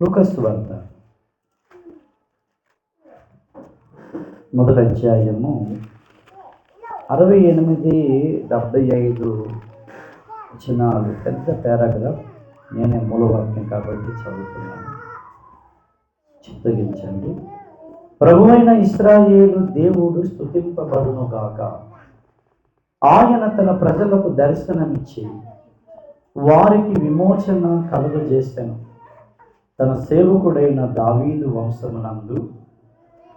లూకాసు వార్త మొదటి అధ్యాయము 68, 75 వచనాలు. పెద్ద పారాగ్రాఫ్. నేనే మూలవాక్యం కాబట్టి చదువుతున్నాను, చిత్తగించండి. ప్రభువైన ఇశ్రాయేలు దేవుడు స్తుతింపబడునుగాక. ఆయన తన ప్రజలకు దర్శనమిచ్చి వారికి విమోచన కలుగజేసెను. తన సేవకుడైన దావీదు వంశమునందు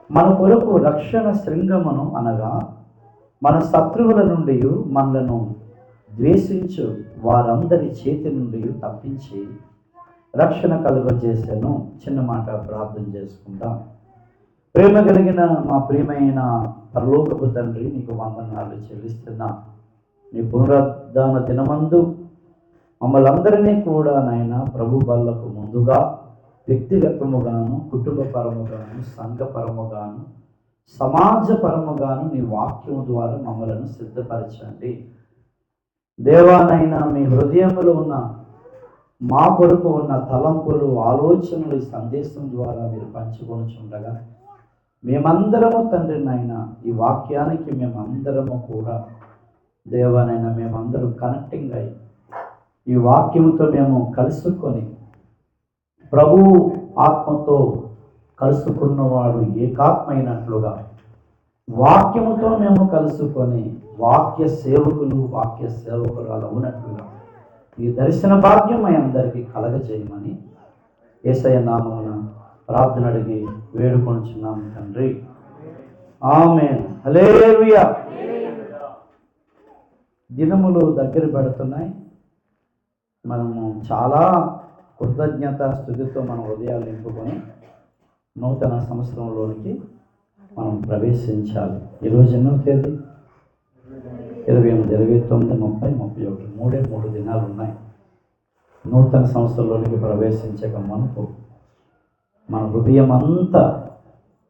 మన కొరకు రక్షణ శృంగమును, అనగా మన శత్రువుల నుండి మనలను ద్వేషించు వారందరి చేతి నుండి తప్పించి రక్షణ కలుగజేసెను. చిన్న మాట ప్రార్థన చేసుకుందాం. ప్రేమ కలిగిన మా ప్రియమైన పరలోకపు తండ్రి, నీకు వందనాలు చెల్లిస్తున్నా. నీ పునరుద్ధాన దినమందు మమ్మల్ని అందరినీ కూడా నాయన ప్రభు బల్లకు ముందుగా వ్యక్తిగతముగాను, కుటుంబపరముగాను, సంఘపరముగాను, సమాజపరముగాను నీ వాక్యము ద్వారా మమ్మలను సిద్ధపరచండి. దేవానైనా మీ హృదయంలో ఉన్న మా కొరకు ఉన్న తలంపులు, ఆలోచనలు ఈ సందేశం ద్వారా మీరు పంచుకొనిచుండగా మేమందరము తండ్రి నాయన ఈ వాక్యానికి మేమందరము కూడా దేవానైనా మేమందరం కనెక్టింగ్ అయ్యి ఈ వాక్యముతో మేము కలుసుకొని ప్రభు ఆత్మతో కలుసుకున్నవాడు ఏకాత్మైనట్లుగా వాక్యముతో మేము కలుసుకొని వాక్య సేవకురాలు అవునట్లుగా ఈ దర్శన భాగ్యం మా అందరికీ కలగజేయమని యేసయ్య నామమున ప్రార్థన అడిగి వేడుకొనుచున్నాము తండ్రి. ఆమేన్. హల్లెలూయా. దినములు దగ్గర పెడుతున్నాయి. మనము చాలా కృతజ్ఞత స్థుతితో మన హృదయాలు నింపుకొని నూతన సంవత్సరంలోనికి మనం ప్రవేశించాలి. ఈరోజు ఎన్నో తేదీ? 28, 29, 30, 31, 3 దినాలు ఉన్నాయి. నూతన సంవత్సరంలోనికి ప్రవేశించక మనకు మన హృదయం అంతా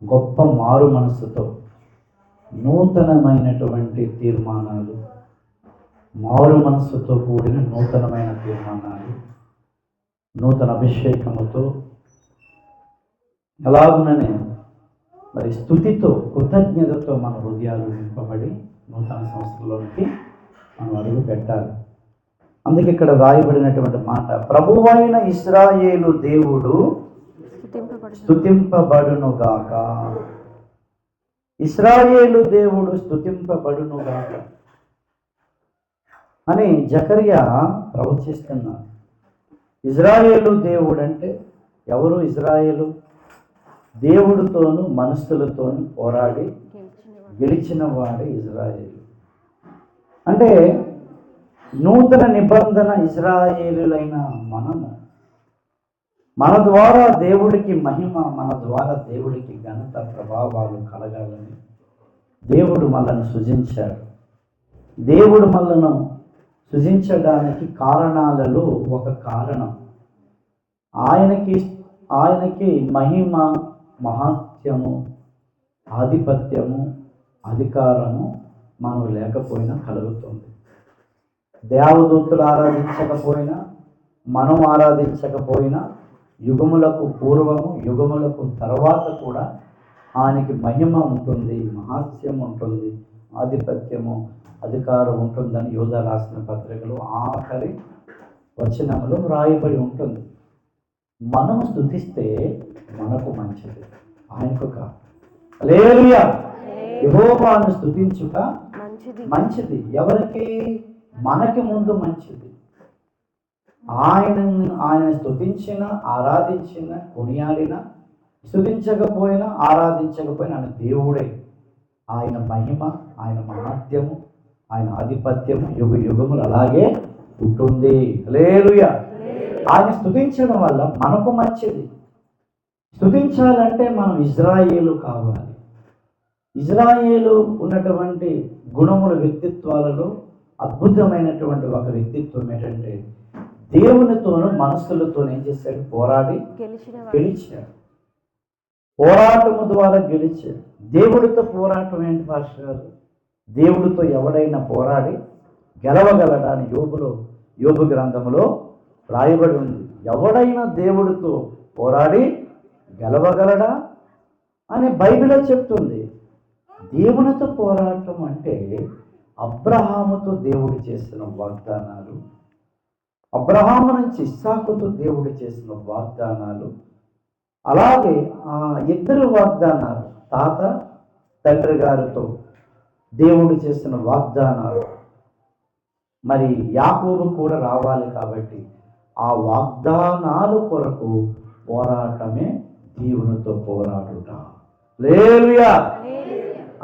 గొప్ప మారు మనసుతో నూతనమైనటువంటి తీర్మానాలు, మారు మనస్సుతో కూడిన నూతనమైన తీర్మానాలు, నూతన అభిషేకముతో ఎలాగుననే మరి స్తుతితో, కృతజ్ఞతతో మన హృదయాలు నింపబడి నూతన సంవత్సరంలోనికి మనం అడుగు పెట్టాలి. అందుకే ఇక్కడ రాయబడినటువంటి మాట, ప్రభువైన ఇశ్రాయేలు దేవుడు స్తుతింపబడునుగాక. ఇశ్రాయేలు దేవుడు స్తుతింపబడునుగాక అని జకర్యా ప్రవచిస్తున్నారు. ఇజ్రాయేలు దేవుడు అంటే ఎవరు? ఇజ్రాయేలు దేవుడితోనూ మనుషులతోనూ పోరాడి గెలిచిన వాడే ఇజ్రాయేలు. అంటే నూతన నిబంధన ఇజ్రాయేలులైన మనము, మన ద్వారా దేవుడికి మహిమ, మన ద్వారా దేవుడికి ఘనత, ప్రభావాలు కలగాలని దేవుడు మనల్ని సృజించాడు. దేవుడు మనలను సృజించడానికి కారణాలలో ఒక కారణం ఆయనకి మహిమ, మహాత్యము, ఆధిపత్యము, అధికారము మనం లేకపోయినా కలుగుతుంది. దేవదూతలు ఆరాధించకపోయినా, మనం ఆరాధించకపోయినా, యుగములకు పూర్వము, యుగములకు తర్వాత కూడా ఆయనకి మహిమ ఉంటుంది, మహాత్యం ఉంటుంది, ఆధిపత్యము, అధికారం ఉంటుందని యోధా రాసిన పత్రికలో ఆఖరి వచనంలో రాయబడి ఉంటుంది. మనం స్తుతిస్తే మనకు మంచిది, ఆయనకు కాదు. హల్లెలూయా. యెహోవాను స్తుతించుట మంచిది. ఎవరికి? మనకి ముందు మంచిది. ఆయన స్తుతించిన, ఆరాధించిన, కొనియాడిన, స్తుతించకపోయినా, ఆరాధించకపోయినా ఆయన దేవుడే. ఆయన మహిమ, ఆయన మహాత్యము, ఆయన ఆధిపత్యము యుగ యుగములు అలాగే ఉంటుంది. హల్లెలూయా. ఆయన స్తుతించడం వల్ల మనకు మంచిది. స్తుతించాలంటే మనం ఇజ్రాయేలు కావాలి. ఇజ్రాయేలు ఉన్నటువంటి గుణముల, వ్యక్తిత్వాలలో అద్భుతమైనటువంటి ఒక వ్యక్తిత్వం ఏంటంటే దేవునితోనూ మనుషులతోనూ ఏం చేశాడు? పోరాడి గెలిచాడు. పోరాటము ద్వారా గెలిచాడు. దేవుడితో పోరాటం ఏంటి పాస్టర్? దేవుడితో ఎవడైనా పోరాడి గెలవగలడాన్ని యోబు గ్రంథములో రాయబడి ఉంది. ఎవడైనా దేవుడితో పోరాడి గెలవగలడా అని బైబిల్లో చెప్తుంది. దేవునితో పోరాటం అంటే అబ్రహాముతో దేవుడు చేసిన వాగ్దానాలు, అబ్రహాము నుంచి ఇస్సాకుతో దేవుడు చేసిన వాగ్దానాలు, అలాగే ఆ ఇద్దరు వాగ్దానాలు తాత తండ్రి గారితో దేవుడు చేసిన వాగ్దానాలు, మరి యాకోబు కూడా రావాలి కాబట్టి ఆ వాగ్దానాలు కొరకు పోరాటమే దేవునితో పోరాడుట. హల్లెలూయా.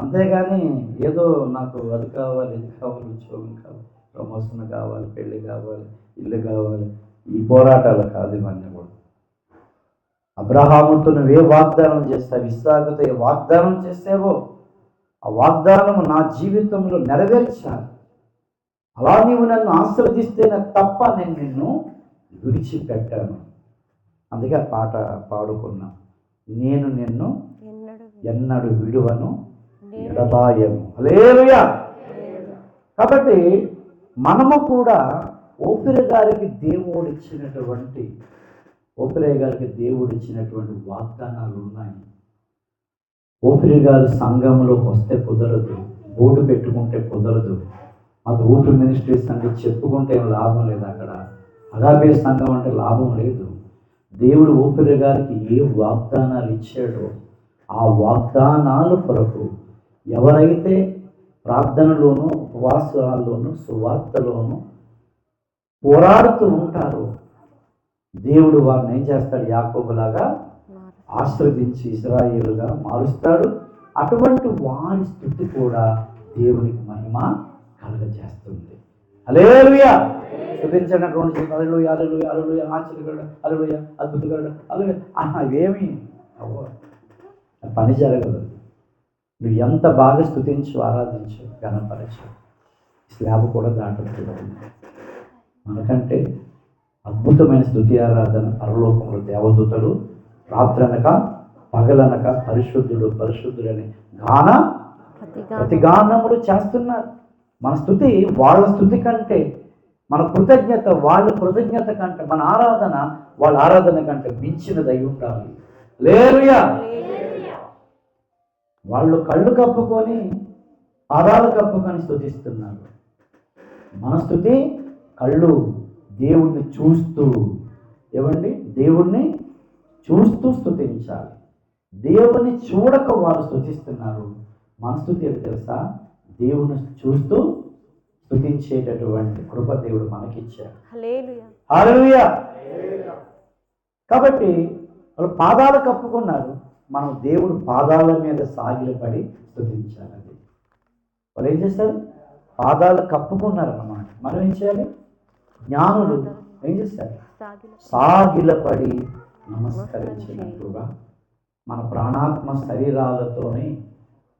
అంతేగాని ఏదో నాకు అది కావాలి, ఇది కావాలి, ఉద్యోగం కావాలి, ప్రమోషన్ కావాలి, పెళ్ళి కావాలి, ఇల్లు కావాలి, ఈ పోరాటాలు కాదు ఇవన్నీ కూడా. అబ్రహాముతో నువ్వే వాగ్దానం చేస్తావు, ఇస్సాకుతో ఏ వాగ్దానం చేసావో ఆ వాగ్దానం నా జీవితంలో నెరవేర్చాలి. అలా నీవు నన్ను ఆశీర్వదిస్తేనే తప్ప నేను నిన్ను విడిచిపెట్టాను. అందుకే ఆ పాట పాడుకున్నా, నేను నిన్ను ఎన్నడు విడువను ఎడబాయము. హల్లెలూయా. కాబట్టి మనము కూడా ఓపిరి గారికి దేవుడిచ్చినటువంటి వాగ్దానాలు ఉన్నాయి. ఓపిరి గారు సంఘంలోకి వస్తే కుదరదు, బోర్డు పెట్టుకుంటే కుదరదు, మాకు ఓపిరి మినిస్ట్రీస్ అంటే చెప్పుకుంటే లాభం లేదు, అక్కడ అగాపే సంఘం అంటే లాభం లేదు. దేవుడు ఓపిరి గారికి ఏ వాగ్దానాలు ఇచ్చాడో ఆ వాగ్దానాల కొరకు ఎవరైతే ప్రార్థనలోనూ ఉపవాసాల్లోనూ సువార్తలోనూ పోరాడుతూ ఉంటారో దేవుడు వారిని ఏం చేస్తాడు, యాకోబులాగా ఆశీర్వదించి ఇశ్రాయేలుగా మారుస్తాడు. అటువంటి వారి స్థుతి కూడా దేవునికి మహిమ కలుగజేస్తుంది. హల్లెలూయా. స్తుతించినటువంటి హల్లెలూయా, హల్లెలూయా, హల్లెలూయా, ఆశ్చర్యకరుడు, హల్లెలూయా, అద్భుతకరుడు, హల్లెలూయా, అవేమి పని జరగదు. నువ్వు ఎంత బాగా స్తుతించు, ఆరాధించు, ఘనపరచు, స్లాబ్ కూడా దాటదు. మనకంటే అద్భుతమైన స్తుతి ఆరాధన పరలోకంలో దేవదూతలు రాత్రనక పగలనక పరిశుద్ధుడు పరిశుద్ధుడని ప్రతిగానములు చేస్తున్నారు. మన స్తుతి వాళ్ళ స్తుతి కంటే, మన కృతజ్ఞత వాళ్ళ కృతజ్ఞత కంటే, మన ఆరాధన వాళ్ళ ఆరాధన కంటే మించినదై ఉండాలి. హల్లెలూయా. వాళ్ళు కళ్ళు కప్పుకొని పాదాలు కప్పుకొని స్తుతిస్తున్నారు. మన స్తుతి కళ్ళు దేవుణ్ణి చూస్తూ, ఏమండి, దేవుణ్ణి చూస్తూ స్తుతించాలి. దేవుని చూడక వారు స్తుతిస్తున్నారు. మన స్తుతి ఏది తెలుసా, దేవుని చూస్తూ స్తుతించేటటువంటి కృప దేవుడు మనకిచ్చాడు. హల్లెలూయా. కాబట్టి వాళ్ళు పాదాలు కప్పుకున్నారు, మనం దేవుడు పాదాల మీద సాగిలపడి స్తుతించాలి. వాళ్ళు ఏం చేస్తారు, పాదాలు కప్పుకున్నారు అన్నమాట. మనం ఏం చేయాలి, జ్ఞానులు ఏం చేస్తారు, సాగిలపడి నమస్కరించినట్టుగా మన ప్రాణాత్మ శరీరాలతోనే,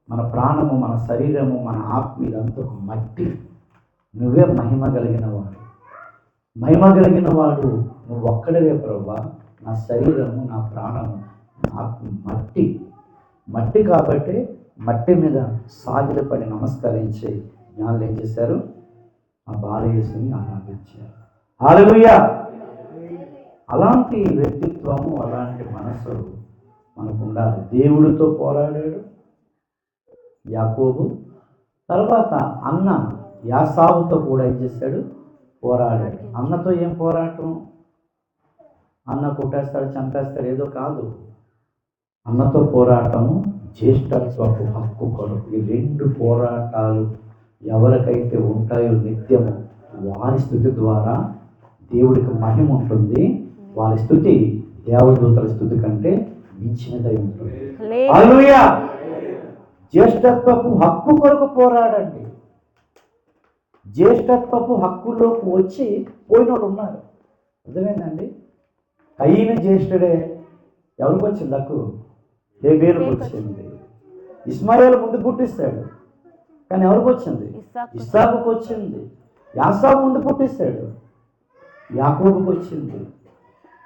మన ప్రాణము, మన శరీరము, మన ఆత్మ ఇదంతా ఒక మట్టి. నువ్వే మహిమ కలిగిన వాడు, మహిమ కలిగిన వాడు నువ్వు ఒక్కడవే ప్రభువా. నా శరీరము, నా ప్రాణము, నాకు మట్టి మట్టి కాబట్టి మట్టి మీద సాగిలపడి నమస్కరించి జ్ఞానులు ఏం చేశారు, ఆ బాలయేసుని ఆరాధించారు. హల్లెలూయా. అలాంటి వ్యక్తిత్వము, అలాంటి మనసు మనకు ఉండాలి. దేవుడితో పోరాడాడు యాకోబు. తర్వాత అన్న యాసావుతో కూడా ఏం చేశాడు, పోరాడాడు. అన్నతో ఏం పోరాటం, అన్న కొట్టేస్తాడు, చంపేస్తాడు, ఏదో కాదు. అన్నతో పోరాటము జ్యేష్ఠత్వపు హక్కు కొరకు. ఈ రెండు పోరాటాలు ఎవరికైతే ఉంటాయో నిత్యము, వారి స్థుతి ద్వారా దేవుడికి మహిమ ఉంటుంది. వారి స్థుతి దేవదూతల స్థుతి కంటే మించినదై ఉంటుంది. హల్లెలూయా. జ్యేష్ఠత్వపు హక్కు కొరకు పోరాడండి. జ్యేష్ఠత్వపు హక్కులోకి వచ్చి పోయినోడు ఉన్నారు. అర్థమైందండి. కయీను జ్యేష్ఠుడే, ఎవరికి వచ్చింది హక్కు, హేబేలుకు వచ్చింది. ఇస్మాయేలు ముందు పుట్టిస్తాడు, కానీ ఎవరికి వచ్చింది, ఇస్సాకుకు వచ్చింది. యాసావు ముందు పుట్టిస్తాడు, యాకోబుకు వచ్చింది.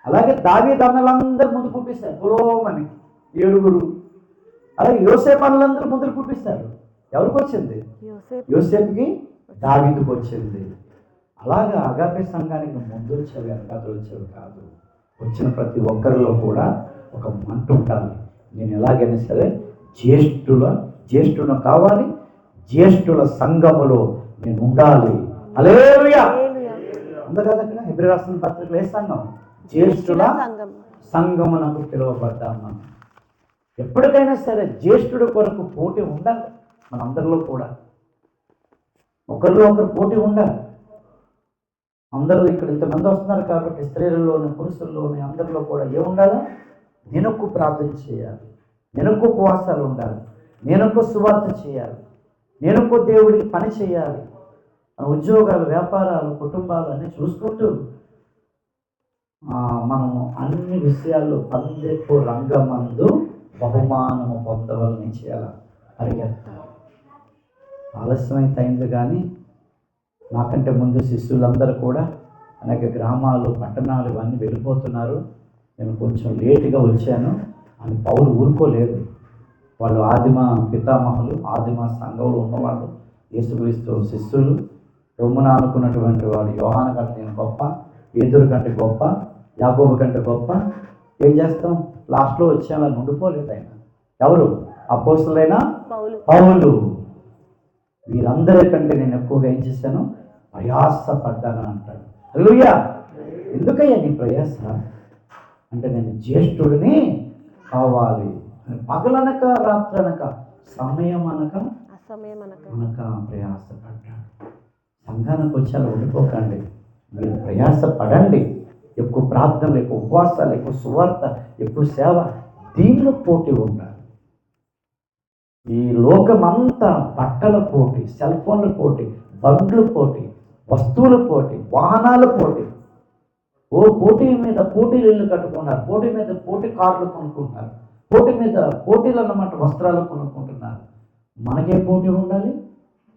అలాగే దావీదు అన్నలందరూ ముందు పుట్టిస్తారు, పురోమని 7. అలాగే యోసేపు అన్నలందరూ ముందు పుట్టిస్తారు, ఎవరికి వచ్చింది, యోసేపుకి, దావీదుకు వచ్చింది. అలాగా అగాపే సంఘానికి ముందు వచ్చేవి వెనకాల వచ్చేవి కాదు. వచ్చిన ప్రతి ఒక్కరిలో కూడా ఒక మంట ఉండాలి. నేను ఎలాగైనా సరే జ్యేష్ఠుడు కావాలి, జ్యేష్ఠుల సంఘములో నేను ఉండాలి. హల్లెలూయా. ఉంది కదా అక్కడ హెబ్రీ రాసిన పత్రికలో ఏ సంఘం? జ్యేష్ఠుల సంఘమునకు పిలువబడ్డాము. ఎప్పటికైనా సరే జ్యేష్ఠుడి కొరకు పోటీ ఉండాలి. మనందరిలో కూడా ఒకరిలో ఒకరు పోటీ ఉండాలి. అందరూ ఇక్కడ ఇంతమంది వస్తున్నారు కాబట్టి స్త్రీలలోని పురుషుల్లోని అందరిలో కూడా ఏముండాలి? నేనొక్కు ప్రార్థన చేయాలి, నేనొక్కు ఉపవాసాలు ఉండాలి, నేనొక్కు సువార్త చేయాలి, నేనొక్కు దేవుడికి పని చేయాలి. మన ఉద్యోగాలు, వ్యాపారాలు, కుటుంబాలు అన్నీ చూసుకుంటూ మనము అన్ని విషయాల్లో పందెపు రంగమందు బహుమానము పొందవాలని చేయాలి. పరిగెత్తాలి. ఆలస్యమైతే అయింది కానీ నాకంటే ముందు శిష్యులందరూ కూడా అనేక గ్రామాలు, పట్టణాలు ఇవన్నీ వెళ్ళిపోతున్నారు. నేను కొంచెం లేటుగా వచ్చాను అని పౌలు ఊరుకోలేదు. వాళ్ళు ఆదిమ పితామహులు, ఆదిమ సంఘంలో ఉన్నవాళ్ళు, యేసుక్రీస్తు శిష్యులు. రొమ్మున అనుకున్నటువంటి వాడు యోహాను కంటే నేను గొప్ప, పేతురు కంటే గొప్ప, యాకోబు కంటే గొప్ప. ఏం చేస్తాం? లాస్ట్లో వచ్చేలా ఉండిపోలేదు ఆయన. ఎవరు? అపోస్తలులైన పౌలు. వీరందరికంటే నేను ఎక్కువగా ఏం చేశాను? ప్రయాసపడ్డాను అంటాడు. హల్లెలూయా. ఎందుకయ్యా నీ ప్రయాస అంటే నేను జ్యేష్ఠుడిని కావాలి. పగలనక రాత్రనక సమయం అనక ప్రయాసపడ్డాడు. సంఘానికి వచ్చేలా ఉండిపోకండి. మీరు ప్రయాసపడండి. ఎక్కువ ప్రార్థనలు, ఎక్కువ ఉపవాసాలు, ఎక్కువ సువార్త, ఎక్కువ సేవ, దీనిలో పోటీ ఉండాలి. ఈ లోకమంతా బట్టల పోటీ, సెల్ ఫోన్ల పోటీ, బండ్ల పోటీ, వస్తువుల పోటీ, వాహనాల పోటీ. పోటీ మీద పోటీలు ఇల్లు కట్టుకున్నారు, పోటీ మీద పోటీ కార్లు కొనుక్కుంటున్నారు, పోటీ మీద పోటీలు అన్నమాట వస్త్రాలు కొనుక్కుంటున్నారు. మనకే పోటీ ఉండాలి?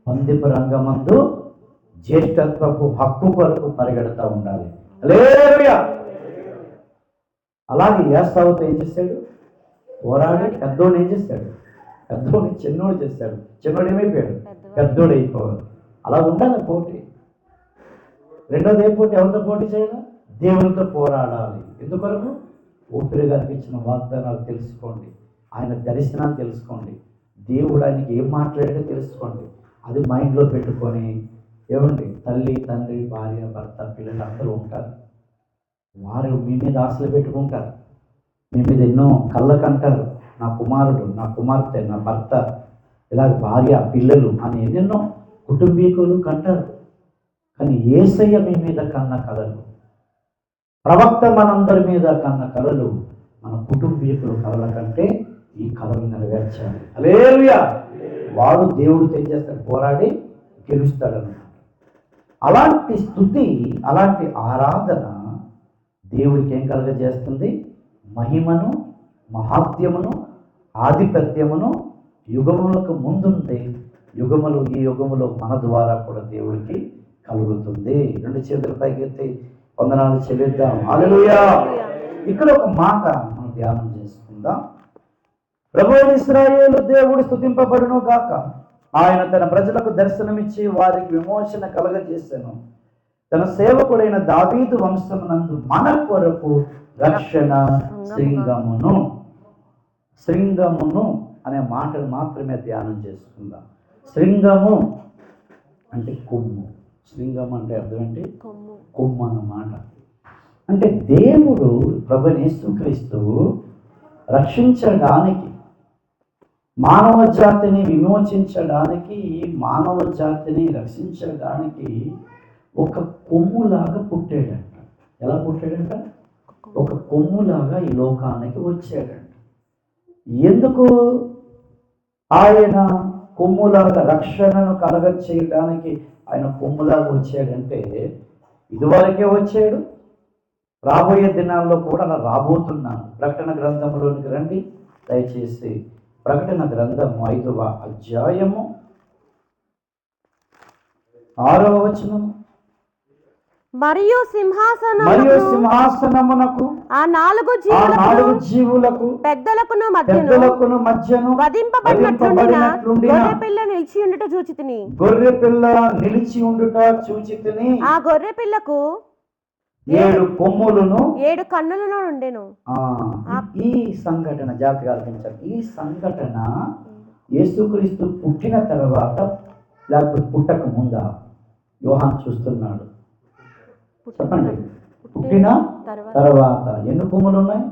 పందెపు రంగమందు జ్యేష్ఠత్వపు హక్కు కొరకు పరిగెడతా ఉండాలి. హల్లెలూయా. అలాగే ఏసావుతో ఏం చేశాడు? పోరాడి పెద్దోడు ఏం చేశాడు? పెద్దోడిని చిన్నోడు చేశాడు. చిన్నోడు ఏమైపోయాడు? పెద్దోడు అయిపోవాలి. అలా ఉండాలి పోటీ. రెండోది ఏ పోటీ? ఎవరితో పోటీ చేయాలి? దేవునితో పోరాడాలి. ఎందుకొరకు? ఊపిరి గారికి ఇచ్చిన వాగ్దానాలు తెలుసుకోండి, ఆయన దర్శనాలు తెలుసుకోండి, దేవుడు ఆయనకి ఏం మాట్లాడాడో తెలుసుకోండి. అది మైండ్లో పెట్టుకొని ఏమండి, తల్లి, తండ్రి, భార్య, భర్త, పిల్లలు అందరూ ఉంటారు. వారు మీ మీద ఆశలు పెట్టుకుంటారు, మీ మీద ఎన్నో కళ్ళకంటారు. నా కుమారుడు, నా కుమార్తె, నా భర్త, ఇలాగ భార్య, పిల్లలు అని ఎన్నెన్నో కుటుంబీకులు కంటారు. కానీ యేసయ్య మీ మీద కన్న కలలు, ప్రవక్త మనందరి మీద కన్న కలలు, మన కుటుంబీకులు కలల కంటే ఈ కలలు నెరవేర్చాలి. హల్లెలూయా. వాడు దేవుడితో ఏం చేస్తాడు? పోరాడి గెలుస్తాడన్నమాట. అలాంటి స్తుతి, అలాంటి ఆరాధన దేవుడికి ఏం కలగజేస్తుంది? మహిమను, మహాత్యమును, ఆధిపత్యమును యుగములకు ముందుంది. యుగములు, ఈ యుగములో మన ద్వారా కూడా దేవుడికి కలుగుతుంది. రెండు చేతుల పైకెత్తి వందనాలు చెల్లిద్దాం. హల్లెలూయా. ఇక్కడ ఒక మాట మనం ధ్యానం చేసుకుందాం. ప్రభువైన ఇశ్రాయేలు దేవుడు స్తుతింపబడును గాక. ఆయన తన ప్రజలకు దర్శనమిచ్చి వారికి విమోచన కలగజేసెను. తన సేవకుడైన దావీదు వంశమునందు మన కొరకు రక్షణ శృంగమును. శృంగమును అనే మాటను మాత్రమే ధ్యానం చేసుకుందాం. శృంగము అంటే కొమ్ము. శృంగం అంటే అర్థం ఏంటి? కొమ్ము అన్నమాట. అంటే దేవుడు ప్రభువైన యేసుక్రీస్తు రక్షించడానికి, మానవ జాతిని విమోచించడానికి, మానవ జాతిని రక్షించడానికి ఒక కొమ్ములాగా పుట్టాడంట. ఎలా పుట్టాడంట? ఒక కొమ్ములాగా ఈ లోకానికి వచ్చాడంట. ఎందుకు ఆయన కొమ్ములాగా రక్షణను కలగ చేయడానికి ఆయన కొమ్ములాగా వచ్చాడంటే, ఇదివరకే వచ్చాడు, రాబోయే దినాల్లో కూడా అలా రాబోతున్నాను. ప్రకటన గ్రంథంలోనికి రండి దయచేసి. ప్రకటన గ్రంథము 5వ అధ్యాయము 6వ వచనం. మరియు సింహాసనమునకు ఆ నాలుగు జీవులకు పెద్దలకును మధ్యను వధింపబడినట్లుండిన గొర్రె పిల్ల నిలిచి ఉండుట చూచితిని. గొర్రె పిల్ల నిలిచి ఉండుట చూచితిని. ఆ గొర్రె పిల్లకు 7 కొమ్ములను 7 కన్నులను ఉండెను. ఈ సంఘటన జాగ్రత్తగా ఆలోచించాలి. ఈ సంఘటన యేసుక్రీస్తు పుట్టిన తర్వాత లేకపోతే పుట్టక ముందా? యోహాను చూస్తున్నాడు. చెప్పండి. పుట్టిన తర్వాత ఎన్ని కొమ్ములు ఉన్నాయి?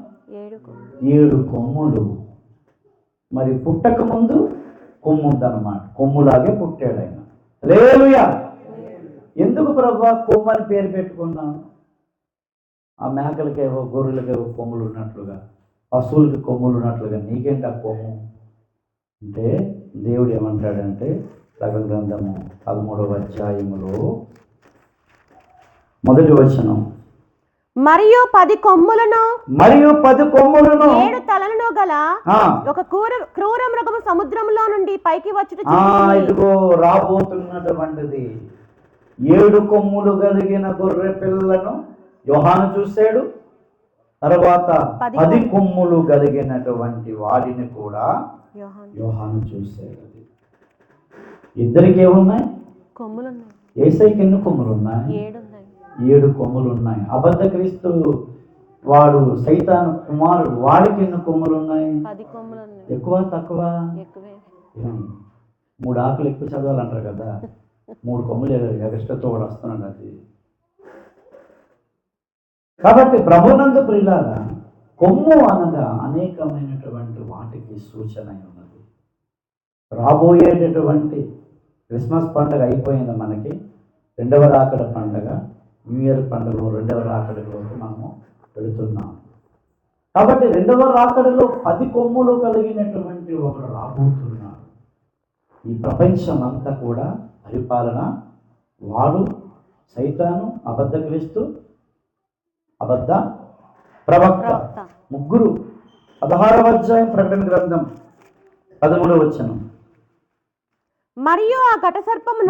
7 కొమ్ములు. మరి పుట్టక ముందు కొమ్ము ఉందన్నమాట. కొమ్ములాగే పుట్టాడు ఆయన. హల్లెలూయా. ఎందుకు ప్రభువా కొమ్ము అని పేరు పెట్టుకున్నాం? ఆ మేకలకేవో గొర్రెలకేవో కొమ్ములు ఉన్నట్లుగా, పశువులకి కొమ్ములు ఉన్నట్లుగా నీకేంటి ఆ కొమ్ము అంటే, దేవుడు ఏమంటాడంటే ప్రకటన గ్రంథము 13వ అధ్యాయములో 1వ వచనం, మరియు 10 కొమ్ములను 7 తలలను గల ఒక క్రూర మృగము సముద్రంలో నుండి పైకి వచ్చుట ఇదిగో రాబోతున్నటువంటిది 7 కొమ్ములు కలిగిన గొర్రె పిల్లను యోహాను చూశాడు. తర్వాత 10 కొమ్ములు కలిగినటువంటి వాడిని కూడా యోహాను చూశాడు. ఇద్దరికి ఏమున్నాయి? కొమ్ములు. యేసయ్యకి ఎన్ని కొమ్ములు ఉన్నాయి? 7 కొమ్ములు ఉన్నాయి. అబద్ధ క్రీస్తు వాడు సైతాను కుమారుడు, వాడికి ఎన్ని కొమ్ములు ఉన్నాయి? 10 కొమ్ములు. ఎక్కువ తక్కువ? 3 ఆకులు ఎక్కువ చదవాలంటారు కదా. 3 కొమ్ములు ఎగస్ట్రాతో వాడు వస్తున్నాడు. అది కాబట్టి ప్రభునందు ప్రియులారా, కొమ్ము అనగా అనేకమైనటువంటి వాటికి సూచన ఉన్నది. రాబోయేటటువంటి క్రిస్మస్ పండుగ అయిపోయింది మనకి. 2వ రాకడ పండుగ, న్యూ ఇయర్ పండుగలో 2వ రాకడలోకి మనము వెళుతున్నాం. కాబట్టి 2వ రాకడలో 10 కొమ్ములు కలిగినటువంటి ఒకడు రాబోతున్నాడు. ఈ ప్రపంచం అంతా కూడా పరిపాలన వాడు సైతాను, అబద్ధ క్రీస్తు, అబద్ధ ప్రవక్త, ముగ్గురు. 16వ అధ్యాయం ప్రకటన గ్రంథం 13వ వచనం. మరియు ఆ ఘటసర్పము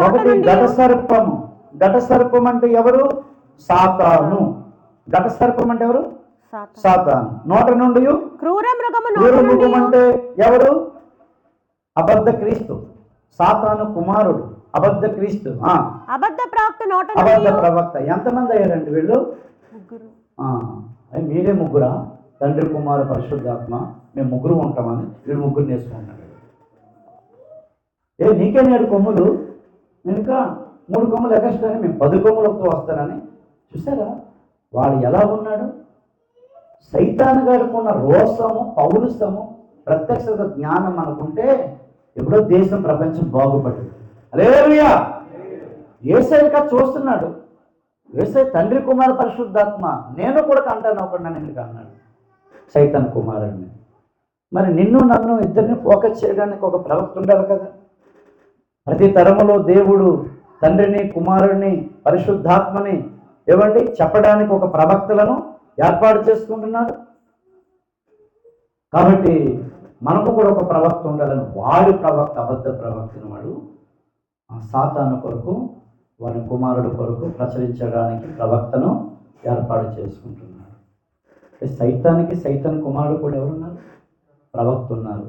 ఘటసర్పం అంటే ఎవరు? సాతాను. ఘటసర్పం అంటే ఎవరు? సాతాను. నోట నుండి క్రూర మృగం అంటే ఎవరు? అబద్ధ క్రీస్తు, సాతాను కుమారుడు, అబద్ధ క్రీస్తు, అబద్ధ ప్రవక్త. ఎంతమంది అయ్యారండి వీళ్ళు? మీరే ముగ్గురా? తండ్రి, కుమారు, పరిశుద్ధాత్మ, మేము ముగ్గురు ఉంటామని వీళ్ళు ముగ్గురు నేర్చుకుంటాడు. నీకే 7 కొమ్ములు, నేను ఇంకా 3 కొమ్ములు ఎగస్ట్రాని, మేము 10 కొమ్ములతో వస్తానని. చూసారా వాడు ఎలా ఉన్నాడు? సైతాను గాడుకున్న రోషము, పౌరుషము, ప్రత్యక్షత జ్ఞానం అనుకుంటే ఎప్పుడో దేశం, ప్రపంచం బాగుపడింది. హల్లెలూయా. యేసయ్య చూస్తున్నాడు. యేసయ్య తండ్రి, కుమారు, పరిశుద్ధాత్మ, నేను కూడా కంటాను ఒకటి ఎందుకు అన్నాడు సైతాన్ కుమారుడిని. మరి నిన్ను నన్ను ఇద్దరిని ఫోకస్ చేయడానికి ఒక ప్రవక్త ఉండాలి కదా. ప్రతి తరములో దేవుడు తండ్రిని, కుమారుడిని, పరిశుద్ధాత్మని ఏమండి చెప్పడానికి ఒక ప్రవక్తలను ఏర్పాటు చేసుకుంటున్నాడు. కాబట్టి మనకు కూడా ఒక ప్రవక్త ఉండాలని వాడి ప్రవక్త, అబద్ధ ప్రవక్తను వాడు ఆ సాతాను కొరకు, వారి కుమారుడు కొరకు ప్రచురించడానికి ప్రవక్తను ఏర్పాటు చేసుకుంటున్నాడు. సైతానికి, సైతాన్ కుమారుడు కూడా ఎవరున్నారు? ప్రవక్త ఉన్నారు.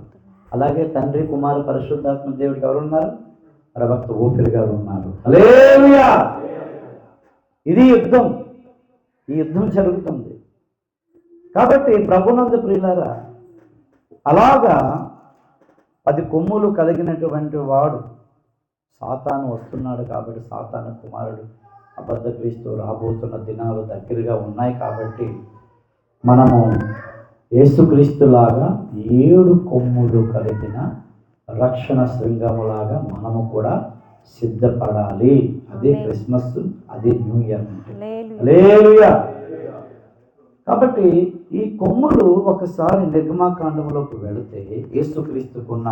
అలాగే తండ్రి, కుమారు, పరిశుద్ధాత్మ దేవుడికి ఎవరున్నారు? ప్రవక్త ఊపిరి గారు ఉన్నారు. హల్లెలూయా. ఇది యుద్ధం. ఈ యుద్ధం జరుగుతుంది. కాబట్టి ప్రభునందు ప్రియులారా, అలాగా 10 కొమ్ములు కలిగినటువంటి వాడు సాతాను వస్తున్నాడు. కాబట్టి సాతాను కుమారుడు, అబద్ధ క్రీస్తు రాబోతున్న దినాలు దగ్గరగా ఉన్నాయి. కాబట్టి మనము యేసుక్రీస్తులాగా 7 కొమ్ములు కలిగిన రక్షణ శృంగములాగా మనము కూడా సిద్ధపడాలి. అదే క్రిస్మస్, అదే న్యూ ఇయర్. హల్లెలూయా. కాబట్టి ఈ కొమ్ములు ఒకసారి నిర్గమాకాండంలోకి వెళితే యేసుక్రీస్తుకున్న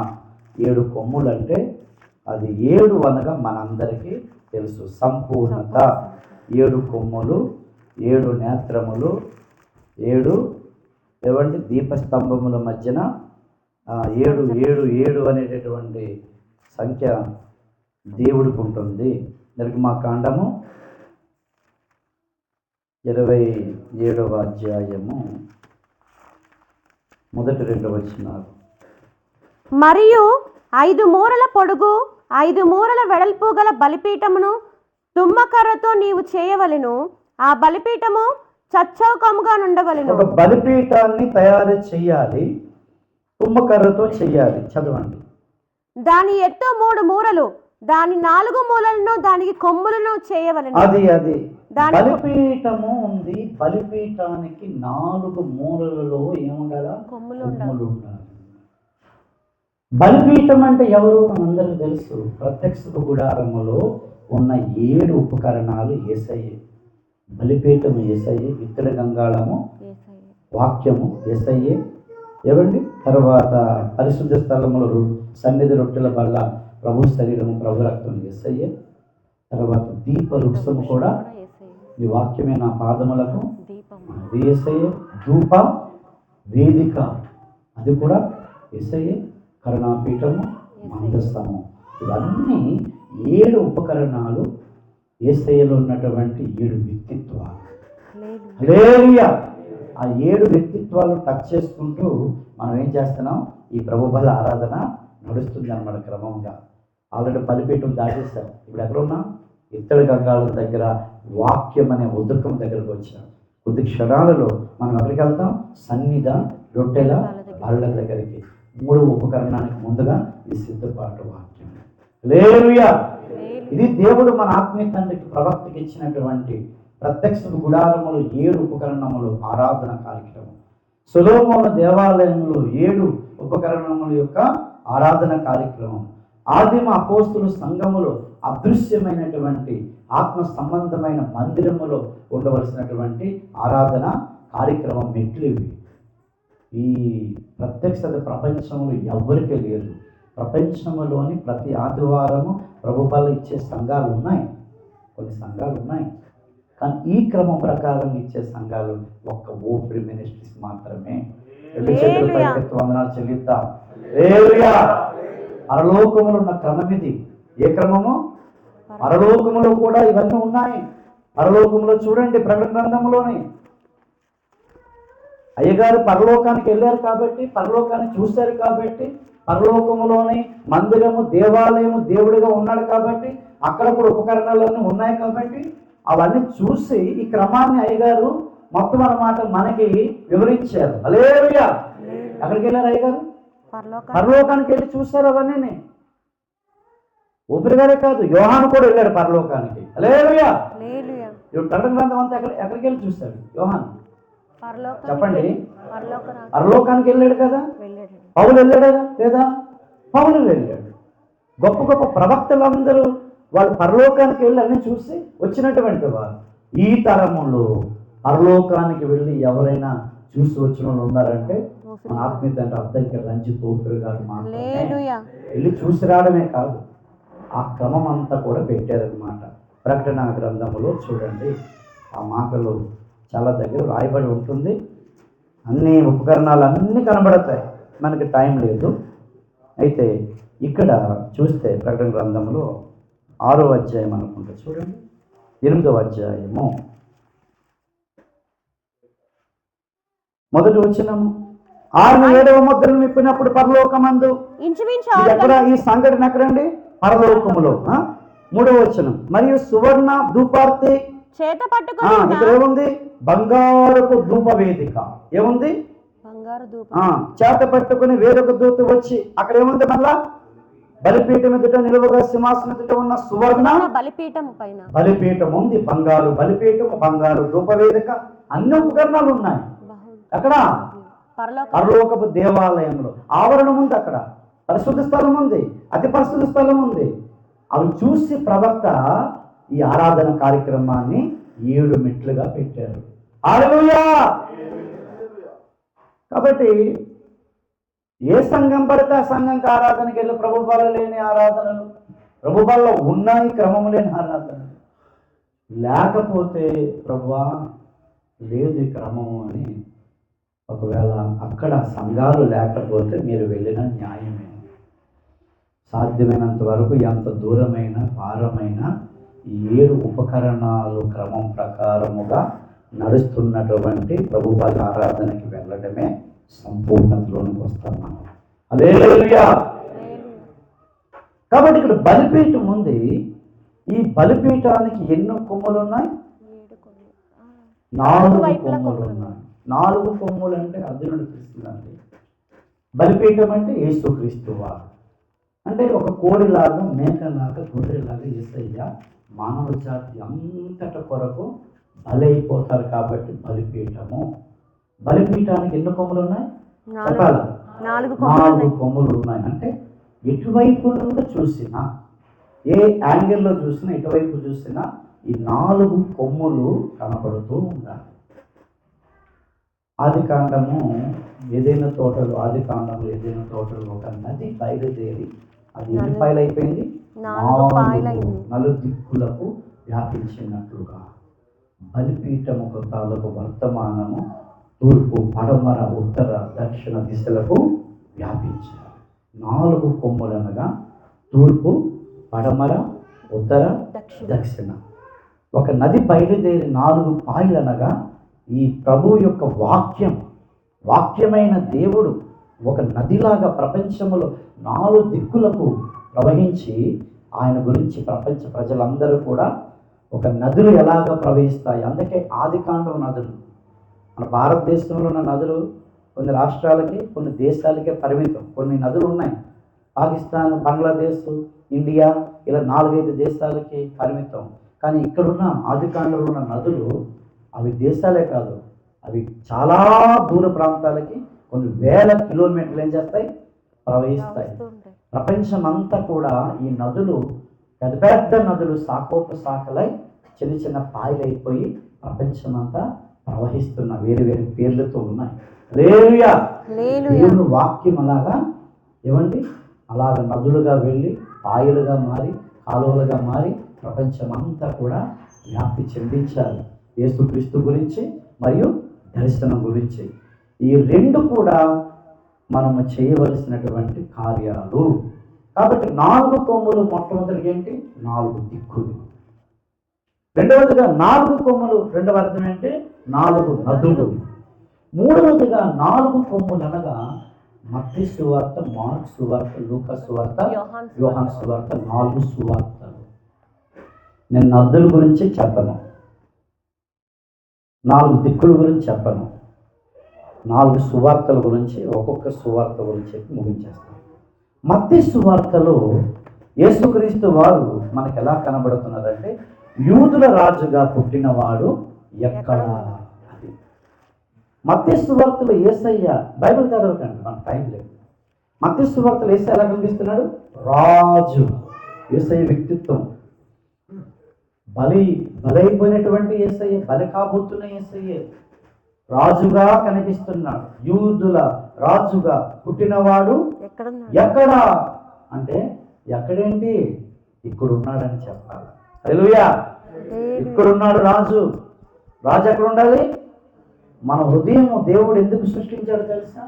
7 కొమ్ములు అంటే అది 7 అనగా మనందరికీ తెలుసు. సంపూర్ణత. 7 కొమ్ములు, 7 నేత్రములు, 7 ఏవండి దీపస్తంభముల మధ్యన 7 7 7 అనేటటువంటి సంఖ్య దేవుడికి ఉంటుంది. నిర్గమాకాండము 27వ అధ్యాయము 1-2 వచనాలు. మరియు 5 మూరల పొడుగు 5 మూరల వెడల్పు గల బలిపీఠమును తుమ్మకర్రతో నీవు చేయవలెను. ఆ బలిపీఠము చచ్చౌకముగా నుండవలెను. ఒక బలిపీఠాన్ని తయారు చేయాలి, తుమ్మకర్రతో చేయాలి. చదవండి. దాని ఎత్తు 3 మూరలు, దాని 4 మూలలను దానికి కొమ్ములను చేయవలెను. అది బలిపీఠము ఉంది. బలిపీఠానికి 4 మూలలలో ఏముండాలా? కొమ్ములు ఉండాలి. బలిపీఠం అంటే ఎవరు? మనందరికీ తెలుసు. ప్రత్యక్ష గుడారములో ఉన్న 7 ఉపకరణాలు యేసయ్యే. బలిపీఠం యేసయ్యే, ఇత్తడి గంగాళము వాక్యము యేసయ్యే. ఏమండి? తర్వాత పరిశుద్ధ స్థలములు సన్నిధి రొట్టెల వల్ల ప్రభు శరీరము ప్రభు రక్తం యేసయ్యే. తర్వాత దీప వృక్షము కూడా ఈ వాక్యమే నా పాదములకు అది యేసయ్యే. ధూప వేదిక అది కూడా యేసయ్యే. కరుణాపీఠము, మందస్థము, ఇవన్నీ 7 ఉపకరణాలు యేసయ్యలో ఉన్నటువంటి 7 వ్యక్తిత్వాలు. హల్లెలూయా. ఆ 7 వ్యక్తిత్వాలు టచ్ చేసుకుంటూ మనం ఏం చేస్తున్నాం? ఈ ప్రభు బల ఆరాధన నడుస్తుంది అన్నమాట క్రమంగా. ఆల్రెడీ బలిపీఠం దాటేస్తాం. ఇప్పుడు ఎక్కడ ఉన్నాం? ఇత్తడి గంగాళం దగ్గర వాక్యం అనే ఉదకం దగ్గరకు వచ్చాం. కొద్ది క్షణాలలో మనం ఎక్కడికి వెళ్తాం? సన్నిధ రొట్టెల బల్ల దగ్గరికి. 3 ఉపకరణానికి ముందుగా ఈ సిద్ధపాటు వాక్యం. హల్లెలూయా. ఇది దేవుడు మన ఆత్మీయ తండ్రికి ప్రవక్తకి ఇచ్చినటువంటి ప్రత్యక్ష గుడారములు 7 ఉపకరణములు ఆరాధన కార్యక్రమం. సొలొమోను దేవాలయంలో 7 ఉపకరణముల యొక్క ఆరాధన కార్యక్రమం. ఆదిమ అపోస్తుల సంఘములో అదృశ్యమైనటువంటి ఆత్మ సంబంధమైన మందిరములో ఉండవలసినటువంటి ఆరాధన కార్యక్రమం మెట్లు ఇవి. ఈ ప్రత్యక్షత ప్రపంచంలో ఎవ్వరికీ లేదు. ప్రపంచంలోని ప్రతి ఆదివారము ప్రభుపాలు ఇచ్చే సంఘాలు ఉన్నాయి, కొన్ని సంఘాలు ఉన్నాయి. కానీ ఈ క్రమం ప్రకారం ఇచ్చే సంఘాలు ఒక్క ఓఫ్రీ మినిస్ట్రీస్ మాత్రమే. వందనాలు చెల్లిద్దాం. హల్లెలూయా. పరలోకములో ఉన్న క్రమం ఇది. ఏ క్రమము? పరలోకములో కూడా ఇవన్నీ ఉన్నాయి. పరలోకములో చూడండి, ప్రకటన గ్రంథంలోనే అయ్యగారు పరలోకానికి వెళ్ళారు కాబట్టి, పరలోకాన్ని చూశారు కాబట్టి, పరలోకములోని మందిరము దేవాలయము దేవుడిగా ఉన్నాడు కాబట్టి, అక్కడ కూడా ఉపకరణాలన్నీ ఉన్నాయి కాబట్టి, అవన్నీ చూసి ఈ క్రమాన్ని అయ్యగారు మొత్తం అన్నమాట మనకి వివరించారు. హల్లెలూయా. ఎక్కడికి వెళ్ళారు అయ్యగారు? పరలోకానికి వెళ్ళి చూశారు అవన్నీ. ఊపిరిగారే కాదు, యోహాను కూడా వెళ్ళాడు పరలోకానికి. హల్లెలూయా. ప్రకటన గ్రంథం అంతా ఎక్కడికి వెళ్ళి చూశాడు యోహాను? చెప్పండి. పరలోకానికి వెళ్ళాడు కదా. పౌలు వెళ్ళాడా లేదా? పౌలు వెళ్ళాడు. గొప్ప గొప్ప ప్రవక్తలందరూ వాళ్ళు పరలోకానికి వెళ్ళి అన్నీ చూసి వచ్చినటువంటి వారు. ఈ తరములో పరలోకానికి వెళ్ళి ఎవరైనా చూసి వచ్చిన వాళ్ళు ఉన్నారంటే మన ఆత్మీయ తండ్రి అద్దెకి రంజిత్ ఓఫిర్ గారు మాత్రమే. వెళ్ళి చూసి రావడమే కాదు, ఆ క్రమం అంతా కూడా పెట్టారనమాట. ప్రకటన గ్రంథములో చూడండి, ఆ మాటలు చాలా దగ్గర రాయబడి ఉంటుంది. అన్ని ఉపకరణాలు అన్నీ కనబడతాయి. మనకి టైం లేదు. అయితే ఇక్కడ చూస్తే ప్రకటన గ్రంథంలో 6వ అధ్యాయం అనుకుంటా, చూడండి 8వ అధ్యాయము మొదటి వచనము. 7వ ముద్రను విప్పినప్పుడు పరలోకమందు ఎక్కడ? ఈ సంఘటన ఎక్కడండి? పరలోకములో. 3వ వచనం. మరియు సువర్ణ ధూపార్తి చేత పట్టుకుని ఇక్కడ ఏముంది? బంగారపు ధూప వేదిక. ఏముంది? చేత పట్టుకుని వేరొక దూత వచ్చి అక్కడ ఏముంది? మళ్ళా బలిపీఠం ఎదుట నిలువగా సింహాసనం ఎదుట ఉన్న సువర్ణ బలిపీఠం ఉంది. బంగారు బలిపీఠము, బంగారు ధూప వేదిక, అన్ని ఉపకరణాలు ఉన్నాయి. అక్కడ పరలోకపు దేవాలయంలో ఆవరణం ఉంది. అక్కడ పరిశుద్ధ స్థలం ఉంది, అతి పరిశుద్ధ స్థలం ఉంది. అవి చూసి ప్రవక్త ఈ ఆరాధన కార్యక్రమాన్ని 7 మెట్లుగా పెట్టారు. హల్లెలూయా. కాబట్టి ఏ సంఘం పడితే ఆ సంఘంకి ఆరాధనకి వెళ్ళి ప్రభుపాల లేని ఆరాధనలు, ప్రభుపాలలో ఉన్నాయి క్రమము లేని ఆరాధనలు. లేకపోతే ప్రభువా లేదు ఈ క్రమము అని, ఒకవేళ అక్కడ సంఘాలు లేకపోతే మీరు వెళ్ళిన న్యాయమే. సాధ్యమైనంత వరకు ఎంత దూరమైన భారమైన 7 ఉపకరణాలు క్రమం ప్రకారముగా నడుస్తున్నటువంటి ప్రభుపాద ఆరాధనకి వెళ్ళడమే సంపూర్ణతలోనికి వస్తాం మనం. హల్లెలూయా. కాబట్టి ఇక్కడ బలిపీఠం ఉంది. ఈ బలిపీఠానికి ఎన్నో కొమ్ములు ఉన్నాయి? నాలుగు వైపులా కొమ్ములు ఉన్నాయి. 4 కొమ్ములు అంటే అర్జునుడు క్రీస్తులండి. బలిపీఠం అంటే యేసుక్రీస్తు వారు. అంటే ఒక కోడిలాగా, మేకలాగా, గొర్రెలాగా యేసయ్య మానవ జాతి అంతట కొరకు బలైపోతారు కాబట్టి బలిపీఠము. బలిపీఠానికి ఎన్ని కొమ్ములు ఉన్నాయి చెప్పాలా? 4 కొమ్ములు ఉన్నాయి. అంటే ఎటువైపు నుండి చూసినా, ఏ యాంగిల్లో చూసినా, ఎటువైపు చూసినా ఈ 4 కొమ్ములు కనపడుతూ ఉండాలి. ఏదైనా తోటలో ఒక నది బయలుదేరి అది ఎన్ని పాయలు అయిపోయింది? 4 నలుదిక్కులకు వ్యాపించినట్లుగా బలిపీఠము తాలూకు వర్తమానము తూర్పు, పడమర, ఉత్తర, దక్షిణ దిశలకు వ్యాపించారు. 4 కొమ్ములనగా తూర్పు, పడమర, ఉత్తర, దక్షిణ. ఒక నది బయలుదేరి 4 పాయలనగా ఈ ప్రభు యొక్క వాక్యమైన దేవుడు ఒక నదిలాగా ప్రపంచంలో 4 దిక్కులకు ప్రవహించి ఆయన గురించి ప్రపంచ ప్రజలందరూ కూడా ఒక నదులు ఎలాగ ప్రవహిస్తాయి. అందుకే ఆదికాండం నదులు. మన భారతదేశంలో ఉన్న నదులు కొన్ని రాష్ట్రాలకి, కొన్ని దేశాలకే పరిమితం. కొన్ని నదులు ఉన్నాయి పాకిస్తాన్, బంగ్లాదేశ్, ఇండియా, ఇలా 4-5 దేశాలకి పరిమితం. కానీ ఇక్కడున్న ఆదికాండంలో ఉన్న నదులు అవి దేశాలే కాదు, అవి చాలా దూర ప్రాంతాలకి కొన్ని వేల కిలోమీటర్లు ఏం చేస్తాయి? ప్రవహిస్తాయి. ప్రపంచం అంతా కూడా ఈ నదులు పెద్ద పెద్ద నదులు శాఖోపశాఖలై చిన్న చిన్న పాయలైపోయి ప్రపంచం అంతా ప్రవహిస్తున్న వేరు వేరు పేర్లతో ఉన్నాయి. హల్లెలూయా. దేవుని వాక్యం అలాగా ఏమండి అలాగ నదులుగా వెళ్ళి పాయలుగా మారి కాలువలుగా మారి ప్రపంచం అంతా కూడా వ్యాప్తి చెందించాలి యేసుక్రీస్తు గురించి మరియు దర్శనం గురించి. ఈ 2 కూడా మనము చేయవలసినటువంటి కార్యాలు. కాబట్టి 4 కొమ్ములు మొట్టమొదటిగా ఏంటి? 4 దిక్కులు. రెండవదిగా 4 కొమ్ములు రెండవ అర్థం ఏంటి? 4 నదులు. మూడవదిగా 4 కొమ్ములు అనగా మత్తయి సువార్త, మార్కు సువార్త, లూకా సువార్త, యోహాను సువార్త, 4 సువార్తలు. నేను నదుల గురించి చెప్పను, 4 దిక్కుల గురించి చెప్పను, 4 సువార్తల గురించి ఒక్కొక్క సువార్త గురించి చెప్పి ముగించేస్తాను. మత్తయి సువార్తలో యేసుక్రీస్తు వారు మనకు ఎలా కనబడుతున్నారంటే యూదుల రాజుగా పుట్టినవాడు ఎక్కడ? అది మత్తయి సువార్తలో యేసయ్య, బైబిల్ చదవకండి మన టైం లేదు. మత్తయి సువార్తలో యేసయ్య ఎలా కనిపిస్తున్నాడు? రాజు. యేసయ్య వ్యక్తిత్వం బలైపోయినటువంటి యేసయ్య, బలి కాబోతున్న యేసయ్య రాజుగా కనిపిస్తున్నాడు. యూదుల రాజుగా పుట్టినవాడు ఎక్కడ అంటే ఎక్కడేంటి? ఇక్కడ ఉన్నాడని చెప్పాలి. హల్లెలూయా. ఇక్కడ ఉన్నాడు రాజు. రాజు ఎక్కడ ఉండాలి? మన హృదయము దేవుడు ఎందుకు సృష్టించాడు తెలుసా?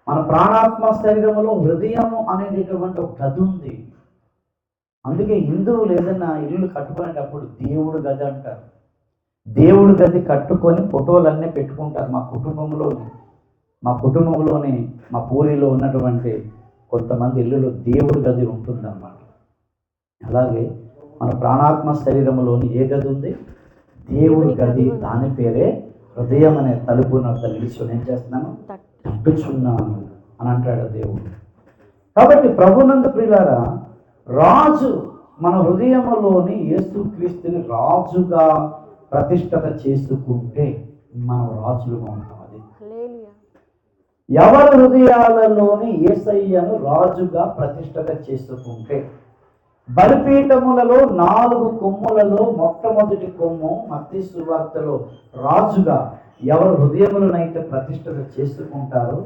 మన ప్రాణాత్మ శరీరంలో హృదయము అనేటటువంటి ఒక గది ఉంది. అందుకే హిందువులు ఏదైనా ఇల్లు కట్టుకునేటప్పుడు దేవుడు గది అంటారు. దేవుడు గది కట్టుకొని ఫోటోలన్నీ పెట్టుకుంటారు. మా కుటుంబంలోని మా పూరిలో ఉన్నటువంటి కొంతమంది ఇల్లులో దేవుడి గది ఉంటుందన్నమాట. అలాగే మన ప్రాణాత్మ శరీరంలోని ఏ గది ఉంది? దేవుడి గది. దాని పేరే హృదయం అనే తలుపు నద్ద నిలిచి ఏం చేస్తున్నాను? తట్టుచున్నాను అని అంటాడు దేవుడు. కాబట్టి ప్రభునందు ప్రియులారా, రాజు మన హృదయంలోని యేసుక్రీస్తుని రాజుగా ప్రతిష్ఠత చేసుకుంటే మనం రాజులుగా ఉంటాం. అది ఎవరి హృదయాలలోని యేసయ్యను రాజుగా ప్రతిష్ఠత చేసుకుంటే, బలిపీఠములలో 4 కొమ్ములలో మొట్టమొదటి కొమ్ము మత్తయి సువార్తలో రాజుగా ఎవరు హృదయములనైతే ప్రతిష్ఠత చేసుకుంటారో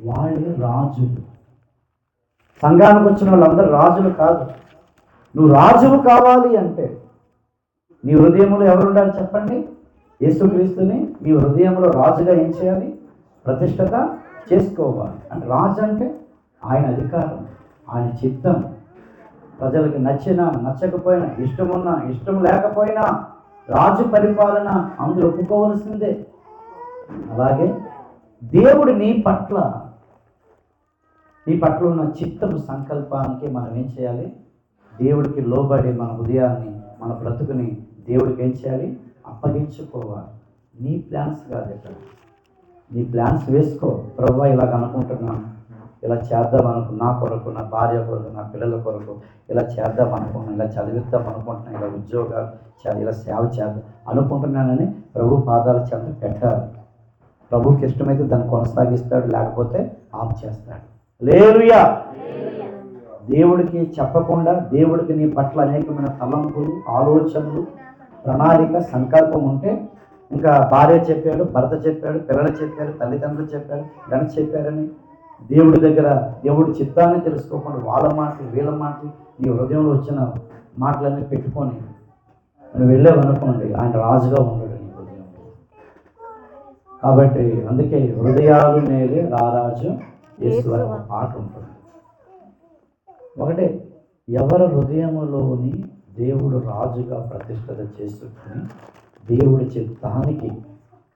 వాళ్ళే రాజులు. సంఘానికి వచ్చిన వాళ్ళందరూ రాజులు కాదు. నువ్వు రాజువు కావాలి అంటే నీ హృదయంలో ఎవరు ఉండాలి చెప్పండి? యేసుక్రీస్తుని మీ హృదయంలో రాజుగా ఏం చేయాలి? ప్రతిష్ఠత చేసుకోవాలి. అంటే రాజు అంటే ఆయన అధికారం, ఆయన చిత్తం. ప్రజలకు నచ్చినా నచ్చకపోయినా, ఇష్టమున్నా ఇష్టం లేకపోయినా రాజు పరిపాలన అందరూ ఒప్పుకోవలసిందే. అలాగే దేవుడు నీ పట్ల ఉన్న చిత్తం సంకల్పానికి మనం ఏం చేయాలి? దేవుడికి లోబడి మన హృదయాన్ని, మన బ్రతుకుని దేవుడికి ఏం చేయాలి? అప్పగించుకోవాలి. నీ ప్లాన్స్ కాదు ఇక్కడ. నీ ప్లాన్స్ వేసుకో. ప్రభువా ఇలాగ అనుకుంటున్నాను, ఇలా చేద్దాం నా కొరకు, నా భార్య కొరకు, నా పిల్లల కొరకు ఇలా చేద్దాం అనుకుంటున్నాను, ఇలా చదివిద్దాం అనుకుంటున్నాను, ఇలా ఉద్యోగాలు ఇలా సేవ చేద్దాం అనుకుంటున్నానని ప్రభు పాదాల చెంత పెట్టాలి. ప్రభుకి ఇష్టమైతే దాన్ని కొనసాగిస్తాడు, లేకపోతే ఆఫ్ చేస్తాడు. హల్లెలూయా. దేవుడికి చెప్పకుండా దేవుడికి నీ పట్ల అనేకమైన తలంపులు, ఆలోచనలు, ప్రణాళిక, సంకల్పం ఉంటే ఇంకా భార్య చెప్పాడు, భర్త చెప్పాడు, పిల్లలు చెప్పారు, తల్లిదండ్రులు చెప్పారు, గణి చెప్పారని దేవుడి దగ్గర దేవుడి చిత్తాన్ని తెలుసుకోకుండా వాళ్ళ మాటలు వీళ్ళ మాటలు నీ హృదయంలో వచ్చిన మాటలన్నీ పెట్టుకొని నువ్వు వెళ్ళావనుకోండి, ఆయన రాజుగా ఉండడు నీ హృదయంలో. కాబట్టి అందుకే హృదయాలు నేలే రారాజు యేసు అని ఒక పాట ఉంటుంది. ఒకటే, ఎవరి హృదయంలోని దేవుడు రాజుగా ప్రతిష్ఠత చేసుకుని దేవుడి చిత్తానికి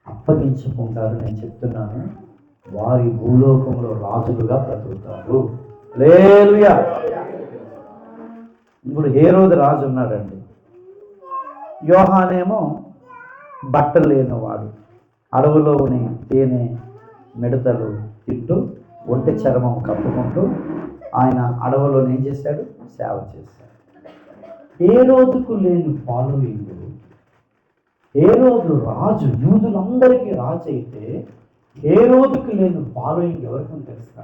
అప్పగించుకుంటారు, నేను చెప్తున్నాను, వారి భూలోకంలో రాజులుగా బ్రతుకుతారు. హల్లెలూయా. ఇప్పుడు హేరోదు రాజు ఉన్నాడండి. యోహానేమో బట్టలు లేనివాడు, అడవులోని తేనె మిడతలు తింటూ ఒంటి చర్మం కప్పుకుంటూ ఆయన అడవులో ఏం చేశాడు? సేవ చేశాడు. హేరోదుకు లేని ఫాలోయింగ్, హేరోదు రాజు, యూదులందరికీ రాజు అయితే హేరోదుకు లేని ఫాలోయింగ్ ఎవరికి తెలుసా?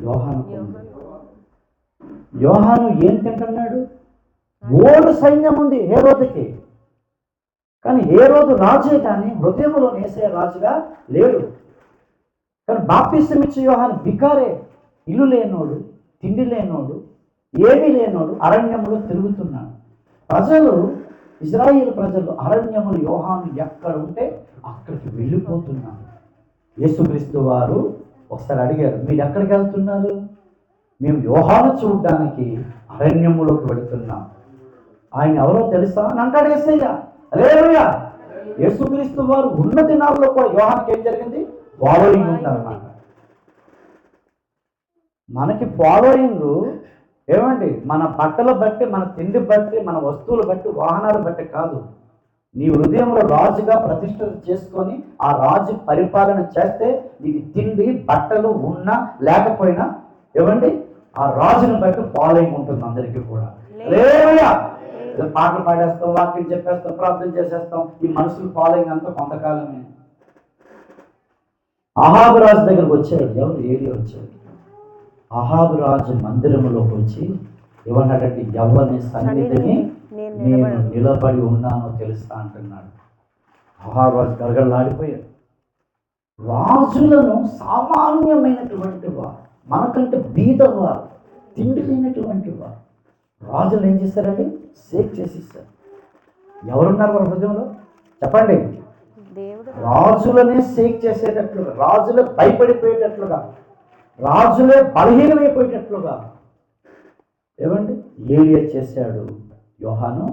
యోహాను. యోహాను ఏం తింటున్నాడు? ఓడు సైన్యం ఉంది హేరోదుకి, కానీ హేరోదు రాజే కానీ హృదయంలో నేసే రాజుగా లేడు. కానీ బాప్తిసం ఇచ్చే యోహాను బికారే, ఇల్లు లేనోడు, తిండి లేనోడు, ఏమీ లేనోడు అరణ్యంలో తిరుగుతున్నాడు. ప్రజలు, ఇజ్రాయేల్ ప్రజలు అరణ్యములు యోహాను ఎక్కడ ఉంటే అక్కడికి వెళ్ళిపోతున్నారు. యేసుక్రీస్తు వారు ఒకసారి అడిగారు, మీరు ఎక్కడికి వెళ్తున్నారు? మేము యోహాను చూడడానికి అరణ్యములోకి వెళుతున్నాం. ఆయన ఎవరో తెలుసా అని అంటాడు యేసయ్య. హల్లెలూయా. యేసుక్రీస్తు వారు ఉన్న దినాల్లో కూడా యోహానుకి ఏం జరిగింది? ఫాలోయింగ్ ఉందన్నమాట. మనకి ఫాలోయింగ్ ఏమండి? మన బట్టలు బట్టి, మన తిండి బట్టి, మన వస్తువులు బట్టి, వాహనాలు బట్టి కాదు. నీ హృదయంలో రాజుగా ప్రతిష్ఠ చేసుకొని ఆ రాజు పరిపాలన చేస్తే నీకు తిండి బట్టలు ఉన్నా లేకపోయినా ఏమండి ఆ రాజుని బట్టి ఫాలోయింగ్ ఉంటుంది అందరికీ కూడా. హల్లెలూయా. పాటలు పాడేస్తాం, వాక్యం చెప్పేస్తాం, ప్రార్థన చేసేస్తాం, ఈ మనుషులు ఫాలోయింగ్ అంతా కొంతకాలమే. అహాబు రాజు దగ్గరకు వచ్చాడు. ఎవరు? ఏలియా వచ్చాడు. అహాబు రాజు మందిరంలోకి వచ్చి ఏమన్నాడంటే, ఎవరిని సన్నిధిని నేను నిలబడి ఉన్నానో తెలుస్తా అంటున్నాడు. అహాబు రాజు గడగడలాడిపోయాడు. రాజులను సామాన్యమైనటువంటి వారు, మనకంటే బీదవారు, తిండి లేనటువంటి వారు రాజులు ఏం చేశారండి? సేక్ చేసేసారు. ఎవరున్నారు వాళ్ళ హృదయంలో? చెప్పండి. రాజులనే సేక్ చేసేటట్లుగా, రాజులే భయపడిపోయేటట్లుగా, రాజులే బలహీనమైపోయేటట్లుగా ఏమండి ఏలియా చేశాడు, యోహాను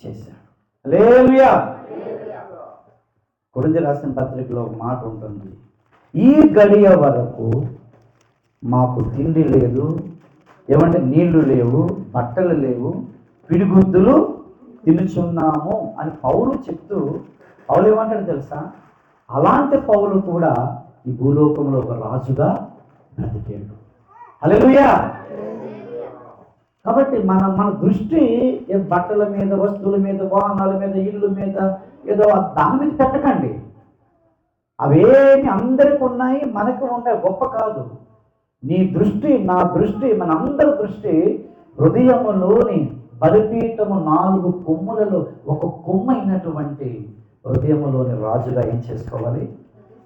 చేశాడు. హల్లెలూయా. కొరింథీ రాసిన పత్రికలో ఒక మాట ఉంటుంది, ఈ గడియ వరకు మాకు తిండి లేదు, ఏమంటే నీళ్లు లేవు, బట్టలు లేవు, పిడిగుద్దులు తినుచున్నాము అని పౌలు చెప్తూ, పౌలు ఏమంటాడు తెలుసా? అలాంటి పౌలు కూడా ఈ భూలోకంలో ఒక రాజుగా బ్రతికాడు. హల్లెలూయా. కాబట్టి మన దృష్టి బట్టల మీద, వస్తువుల మీద, వాహనాల మీద, ఇల్లు మీద, ఏదో దాని మీద పెట్టకండి. అవేమి అందరికి ఉన్నాయి, మనకు ఉన్నాయి, గొప్ప కాదు. నీ దృష్టి, నా దృష్టి, మన అందరి దృష్టి హృదయములోని బలిపీఠము 4 కొమ్ములలో ఒక కొమ్ము అయినటువంటి హృదయములోని రాజుగా ఏం చేసుకోవాలి?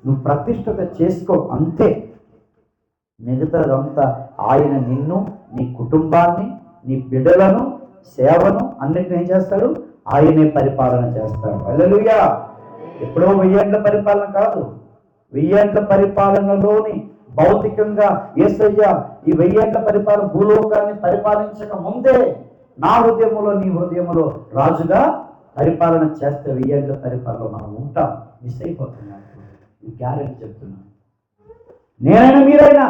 నువ్వు ప్రతిష్ఠత చేసుకో, అంతే. మిగతాదంతా ఆయన నిన్ను, నీ కుటుంబాన్ని, నీ బిడ్డలను, సేవను అన్నిటిని ఏం చేస్తాడు? ఆయనే పరిపాలన చేస్తాడు. హల్లెలూయా. ఎప్పుడో 1000 ఏళ్ల పరిపాలన కాదు. 1000 ఏళ్ల పరిపాలనలోని భౌతికంగా యేసయ్య ఈ 1000 ఏళ్ల పరిపాలన భూలోకాన్ని పరిపాలించక ముందే నా హృదయములో, నీ హృదయములో రాజుగా పరిపాలన చేస్తే 1000 ఏళ్ల పరిపాలన మనం ఉంటాం. మిస్ అయిపోతున్నాం. ఈ గ్యారెంటీ చెప్తున్నాను. నేనైనా మీరైనా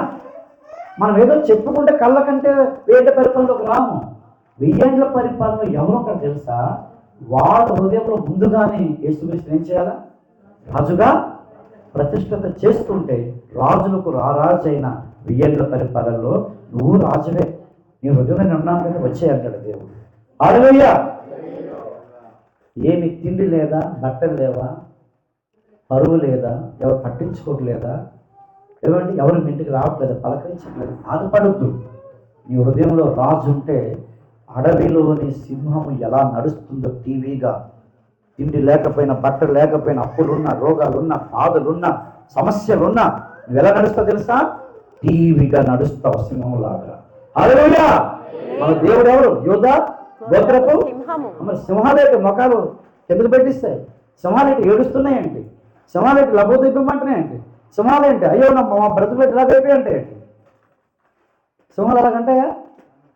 మనం ఏదో చెప్పుకుంటే కళ్ళ కంటే 1000 ఏళ్ల పరిపాలనలోకి రాము. 1000 ఏళ్ల పరిపాలన ఎవరో ఒకరు తెలుసా? వాళ్ళ హృదయంలో ముందుగానే యేసుక్రీస్తుని ఏం చేయాలా? రాజుగా ప్రతిష్ఠిత చేస్తుంటే రాజులకు రారాజైన వెయ్యేళ్ళ పరిపాలనలో నువ్వు రాజువే, నీ హృదయంలో నేను ఉన్నాను కదా వచ్చే అంటాడు దేవుడు. హల్లెలూయా. ఏమి తిండి లేదా, బట్టలు లేవా, పరువు లేదా, ఎవరు పట్టించుకోవట్లేదా, ఏమంటే ఎవరు మీ ఇంటికి రావట్లేదు, పలకరించట్లేదు, బాధపడద్దు. నీ హృదయంలో రాజు ఉంటే అడవిలోని సింహము ఎలా నడుస్తుందో టీవీగా, తిండి లేకపోయినా, బట్టలు లేకపోయినా, అప్పులున్నా, రోగాలున్నా, బాధలున్నా, సమస్యలున్నా నువ్వు ఎలా నడుస్తావు తెలుసా? టీవీగా నడుస్తావు సింహంలాగా. హల్లెలూయా. మన దేవుడు ఎవరు? యూదా గోత్రపు మరి సింహాలేటి ముఖాలు ఎందుకు పెట్టిస్తాయి? సింహాలేటి ఏడుస్తున్నాయండి, సింహాలేటి లభోదీపమంటున్నాయండి, సింహాలేంటి అయ్యో మా బ్రతుకు ఇలాగైపోయి అంటే ఏంటి? సింహాలు అలాగంటాయా?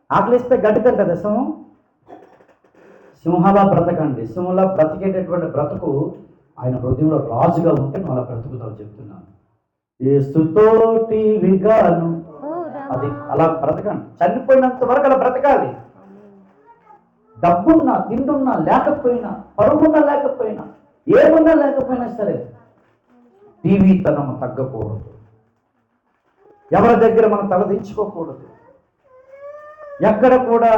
ఆకలిస్తే గడ్డి తింటది సింహం. సింహాలా బ్రతకండి. సింహంలా బ్రతికేటటువంటి బ్రతుకు ఆయన హృదయంలో రాజుగా ఉంటే నువ్వు అలా బ్రతుకుతావు చెప్తున్నాను. యేసుతోటి విగాను అది అలా బ్రతకండి. చనిపోయినంత వరకు అలా బ్రతకాలి. డబ్బున్నా, తిండున్నా, లేకపోయినా, పరుగున్నా, లేకపోయినా, ఏమున్నా లేకపోయినా సరే టీవీతనం తగ్గకూడదు. ఎవరి దగ్గర మనం తలదించుకోకూడదు. ఎక్కడ కూడా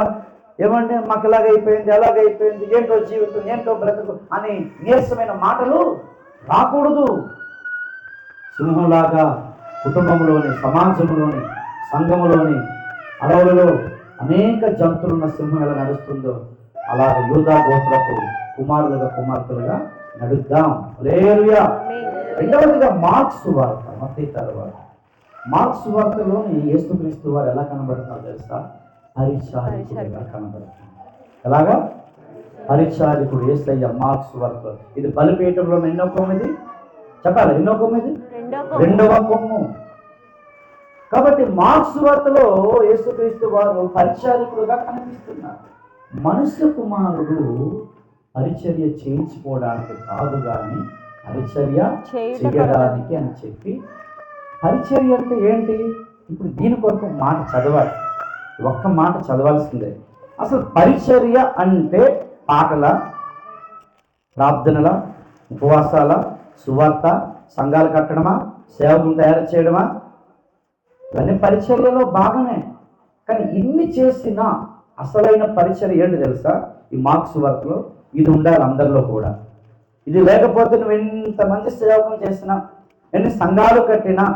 ఏమంటే మాకు ఎలాగైపోయింది, ఎలాగైపోయింది, ఏంటో జీవితం, ఏంటో బ్రతుకు అని నీరసమైన మాటలు రాకూడదు. సింహంలాగా కుటుంబంలోని, సమాజంలోని, సంఘములోని, అడవులలో అనేక జంతువులున్న సింహం ఎలా నడుస్తుందో అలాగ యూదా గోత్రపు కుమారులుగా, కుమార్తెలుగా నడుద్దాం. హల్లెలూయా. రెండవదిగా మార్క్స్ వార్త, మత్తయి తర్వాత మార్క్స్ వార్తలోని యేసుక్రీస్తు వారు ఎలా కనబడుతున్నారు తెలుసా? పరిచారకుడిగా కనబడుతున్నారు. ఎలాగా? పరిచారకుడు యేసయ్య. మార్క్స్ వార్త ఇది బలిపీఠంలో ఎన్నో కొమ్మిది చెప్పాలి, ఎన్నో కొమ్మిది, రెండవ కొమ్ము. కాబట్టి మార్క్స్ వార్తలో యేసుక్రీస్తు వారు పరిచారకులుగా కనిపిస్తున్నారు. మనుష్య కుమారుడు పరిచర్య చేయించుకోవడానికి కాదు కానీ పరిచర్య చేయడానికి అని చెప్పి, పరిచర్య అంటే ఏంటి? ఇప్పుడు దీని కొరకు మాట చదవాలి, ఒక్క మాట చదవాల్సిందే. అసలు పరిచర్య అంటే పాటల, ప్రార్థనల, ఉపవాసాల, సువార్త, సంఘాలు కట్టడమా, సేవకులు తయారు చేయడమా? ఇవన్నీ పరిచర్యలో భాగమే. కానీ ఇన్ని చేసిన అసలైన పరిచర్య ఏంటి తెలుసా? ఈ మార్క్స్ వర్క్లో ఇది ఉండాలి అందరిలో కూడా. ఇది లేకపోతే నువ్వు ఎంతమంది సేవకులు చేసినా, ఎన్ని సంఘాలు కట్టినా,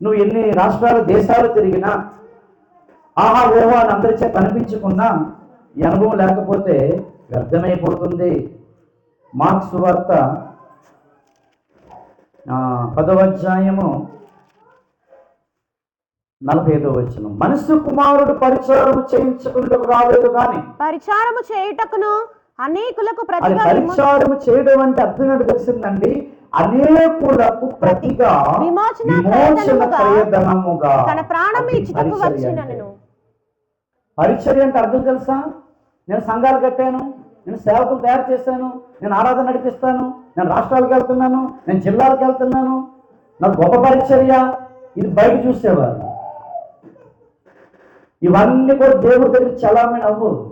నువ్వు ఎన్ని రాష్ట్రాలు, దేశాలు తిరిగినా, ఆహా ఓహో అని అందరిచే కనిపించుకున్నా ఈ అనుభవం లేకపోతే వ్యర్థమైపోతుంది. మార్క్స్ వార్త 10వ అధ్యాయము 45వ వచనం. మనుష్య కుమారుడు పరిచారము చేయించుకుంటూ రాలేదు కానీ పరిచారము చేయుటకును అనేకులకు అది పరిచారము చేయడం అంటే అర్థం ఏంటో తెలిసిందండి? అనేకులకు ప్రతిగా విమోచన క్రయధనముగా తన ప్రాణం ఇచ్చుటకు వచ్చినను. పరిచర్య అంటే అర్థం తెలుసా? నేను సంఘాలు కట్టాను, నేను సేవకులు తయారు చేశాను, నేను ఆరాధన నడిపిస్తాను, నేను రాష్ట్రాలకు వెళ్తున్నాను, నేను జిల్లాలకు వెళ్తున్నాను, నాకు గొప్ప పరిచర్య. ఇది బయట చూసేవారు. ఇవన్నీ కూడా దేవుడి దగ్గర చలామణి అవ్వదు.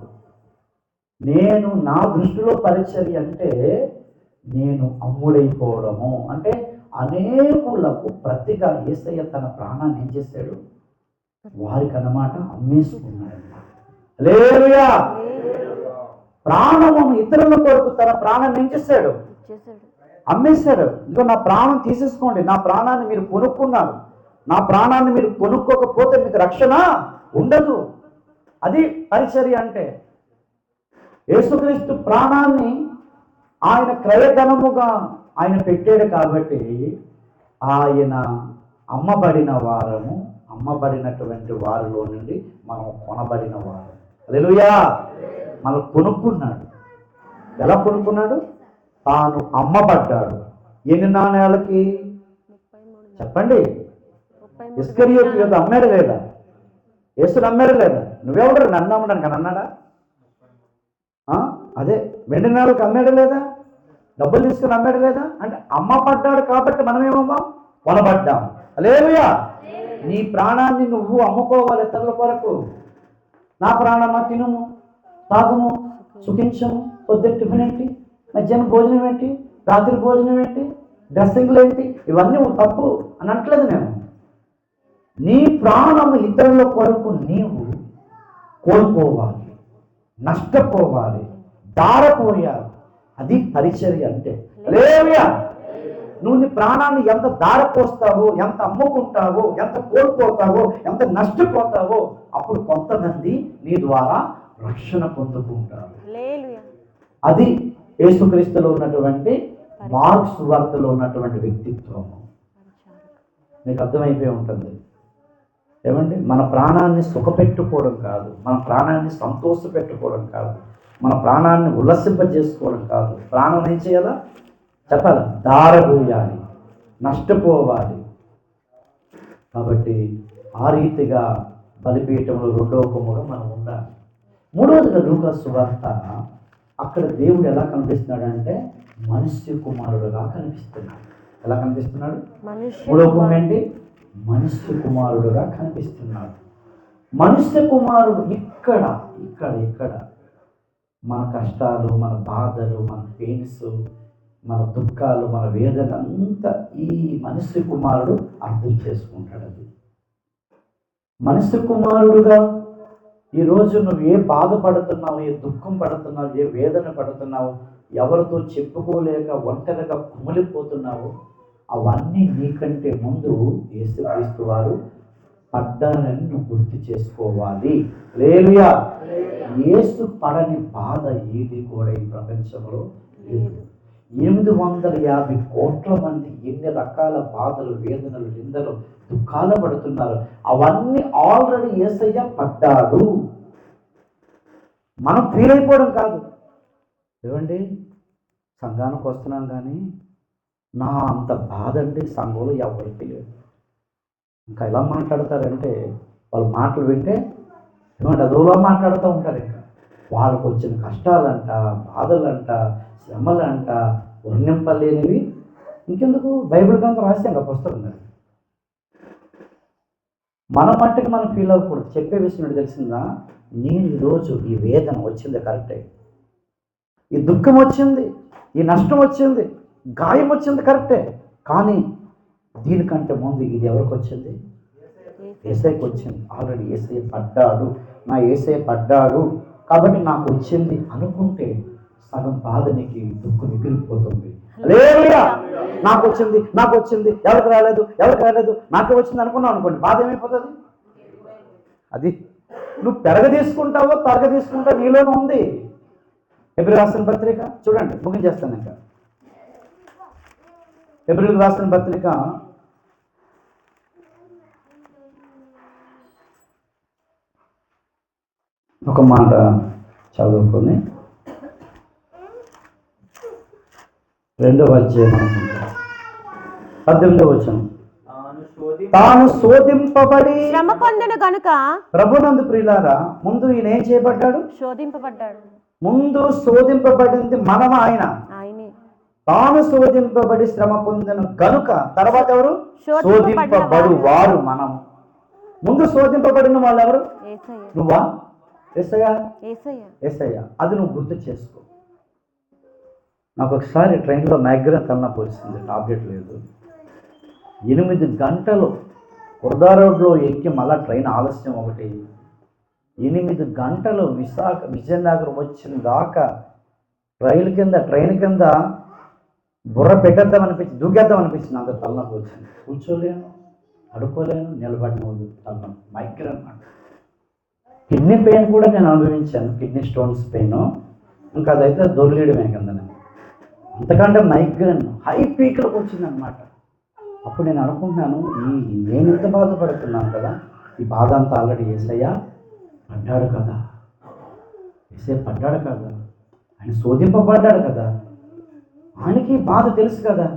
నేను నా దృష్టిలో పరిచర్య అంటే నేను అమ్ముడైపోవడము. అంటే అనేకులకు ప్రతిగా యేసయ్య తన ప్రాణాన్ని ఏం చేశాడు? వారికి అన్నమాట అమ్మేసుకున్నాడు. హల్లెలూయా. ప్రాణమును ఇతరుల కొరకు తన ప్రాణాన్ని ఏం చేశాడు? అమ్మేశాడు. ఇంకో నా ప్రాణం తీసేసుకోండి, నా ప్రాణాన్ని మీరు కొనుక్కున్నారు, నా ప్రాణాన్ని మీరు కొనుక్కోకపోతే మీకు రక్షణ ఉండదు. అది పరిచర్య అంటే. యేసుక్రీస్తు ప్రాణాన్ని ఆయన క్రయధనముగా ఆయన పెట్టాడు కాబట్టి ఆయన అమ్మబడిన వారము, అమ్మబడినటువంటి వారిలో నుండి మనం కొనబడిన వారు. హల్లెలూయా. మనం కొనుక్కున్నాడు. ఎలా కొనుక్కున్నాడు? తాను అమ్మబడ్డాడు. ఎన్ని నాణ్యాలకి చెప్పండి? ఇస్కరియోతు యోధ అమ్మాడు లేదా? యేసుని అమ్మాడు లేదా? నువ్వెవడు నన్ను అమ్మడానికి అని అన్నాడా? అదే వెండి నాళ్ళకి అమ్మాడు లేదా? డబ్బులు తీసుకుని అమ్మాడు లేదా? అంటే అమ్మబడ్డాడు కాబట్టి మనమేమమ్మా కొనబడ్డాం. హల్లెలూయా. నీ ప్రాణాన్ని నువ్వు అమ్ముకోవాలి ఇతరుల కొరకు. నా ప్రాణమా తినుము, తాగుము, సుఖించము, పొద్దున్న టిఫిన్ ఏంటి, మధ్యాహ్నం భోజనం ఏంటి, రాత్రి భోజనం ఏంటి, డ్రెస్సింగ్లు ఏంటి, ఇవన్నీ తప్పు అని అంటలేదు నేను. నీ ప్రాణము ఇతరుల కొరకు నీవు కోల్పోవాలి, నష్టపోవాలి, దారపోయాలి. అది పరిచర్య అంటే. హల్లెలూయా. నువ్వు నీ ప్రాణాన్ని ఎంత దారపోస్తావో, ఎంత అమ్ముకుంటావో, ఎంత కోల్పోతావో, ఎంత నష్టపోతావో, అప్పుడు కొంతమంది నీ ద్వారా రక్షణ పొందుకుంటారు. అది యేసుక్రీస్తులో ఉన్నటువంటి, మార్క్స్ సువార్తలో ఉన్నటువంటి వ్యక్తిత్వము. మీకు అర్థమైపోయి ఉంటుంది. ఏమండి, మన ప్రాణాన్ని సుఖపెట్టుకోవడం కాదు, మన ప్రాణాన్ని సంతోషపెట్టుకోవడం కాదు, మన ప్రాణాన్ని ఉల్లసింపజేసుకోవడం కాదు. ప్రాణం ఏం చేయాలా చెప్పాలి, దారబోయాలి, నష్టపోవాలి. కాబట్టి ఆ రీతిగా బలిపీఠంలో రెండవ కొమ్ముగా మనం ఉండాలి. మూడవదిగా లూకా సువార్త, అక్కడ దేవుడు ఎలా కనిపిస్తున్నాడంటే మనుష్య కుమారుడుగా కనిపిస్తున్నాడు. ఎలా కనిపిస్తున్నాడు? మూడవ కొమ్ము ఏంటి? మనుష్య కుమారుడుగా కనిపిస్తున్నాడు. మనుష్య కుమారుడు ఇక్కడ ఇక్కడ ఇక్కడ మన కష్టాలు, మన బాధలు, మన పెయిన్స్, మన దుఃఖాలు, మన వేదన అంతా ఈ మనుష్య కుమారుడు అర్థం చేసుకుంటాడు. అది మనుష్య కుమారుడుగా ఈరోజు నువ్వు ఏ బాధపడుతున్నావు, ఏ దుఃఖం పడుతున్నావు, ఏ వేదన పడుతున్నావు, ఎవరితో చెప్పుకోలేక ఒంటరిగా కుమిలిపోతున్నావు, అవన్నీ నీకంటే ముందు యేసుక్రీస్తు వారు పడ్డారని నువ్వు గుర్తు చేసుకోవాలి. హల్లెలూయా. యేసు పడని బాధ ఏది కూడా ఈ ప్రపంచంలో లేదు. 850 కోట్ల మంది ఎన్ని రకాల బాధలు, వేదనలు, నిందలు, దుఃఖాలు పడుతున్నారు. అవన్నీ ఆల్రెడీ యేసయ్య పడ్డాడు. మనం ఫీల్ అయిపోవడం కాదు. ఏమండి, సంఘానికి వస్తున్నాం కానీ నా అంత బాధ అండి సంఘంలో ఎవరికి లేదు. ఇంకా ఎలా మాట్లాడతారంటే, వాళ్ళ మాటలు వింటే ఏమంటే అదోలా మాట్లాడుతూ ఉంటారు. ఇంకా వాళ్ళకు వచ్చిన కష్టాలంట, బాధలంట, శ్రమలంట, వర్ణింపలేనివి ఇంకెందుకు బైబిల్ గ్రంథం రాసాం కదా పుస్తకం. కదా మన మట్టుకు మనం ఫీల్ అవ్వకూడదు. చెప్పే విషయం తెలిసిందా, నేను ఈరోజు ఈ వేదన వచ్చింది కరెక్టే, ఈ దుఃఖం వచ్చింది, ఈ నష్టం వచ్చింది, గాయం వచ్చింది కరెక్టే, కానీ దీనికంటే ముందు ఇది ఎవరికి వచ్చింది? యేసయ్యకి వచ్చింది. ఆల్రెడీ యేసయ్య పడ్డాడు, నా యేసయ్య పడ్డాడు కాబట్టి నాకు వచ్చింది అనుకుంటే సగం బాధ నీకు, దుఃఖం మిగిలిపోతుంది. హల్లెలూయా. నాకు వచ్చింది, నాకు వచ్చింది, ఎవరికి రాలేదు, ఎవరికి రాలేదు, నాకే వచ్చింది అనుకున్నావు అనుకోండి, బాధ ఏమైపోతుంది? అది నువ్వు పెరగ తీసుకుంటావో తరగ తీసుకుంటావో నీలోనే ఉంది. హెబ్రీయులకు రాసిన పత్రిక చూడండి, ముగించేస్తాను. ఇంకా హెబ్రీయులకు రాసిన పత్రిక ఒక మాట చదువుకొని 2వ అధ్యాయం 18వ వచనం. తాను శోధింపబడి శ్రమ పొందెను గనుక ప్రభునందు ప్రియులారా, ముందు ఈయన ఏం చేయబడ్డాడు? శోధింపబడ్డాడు. ముందు శోధింపబడింది మనం, ఆయనే. తాను శోధింపబడి శ్రమ పొందెను గనుక, తర్వాత ఎవరు? శోధింపబడు వారు మనం. ముందు శోధింపబడిన వాళ్ళు ఎవరు? నువ్వా? యేసయ్య. అది నువ్వు గుర్తు చేసుకో. నాకు ఒకసారి ట్రైన్లో మైగ్రేన్ తలనొప్పి వచ్చింది, టాబ్లెట్ లేదు. 8 గంటలు వృధా రోడ్లో ఎక్కి మళ్ళీ ట్రైన్ ఆలస్యం ఒకటి. 8 గంటలు విజయనగరం వచ్చిన దాకా ట్రైన్ కింద బుర్ర పెట్టేద్దాం అనిపించింది, దూకేద్దాం అనిపించింది. అంత తలనొప్పి వచ్చింది. కూర్చోలేను, అడుకోలేను, నిలబడిన తలనొప్పి, మైగ్రేన్. కిడ్నీ పెయిన్ కూడా నేను అనుభవించాను, కిడ్నీ స్టోన్స్ పెయిన్. ఇంకా అదైతే దొర్లేయడమే కింద. అంతకంటే మైగ్రేన్ హై పీక్లోకి వచ్చిందనమాట. అప్పుడు నేను అనుకుంటున్నాను, నేను ఎంత బాధపడుతున్నాను కదా, ఈ బాధ అంతా ఆల్రెడీ యేసయ్య పడ్డాడు కదా, యేసయ్య పడ్డాడు కదా, ఆయన శోధింపబడ్డాడు కదా, ఆయనకి బాధ తెలుసు కదా,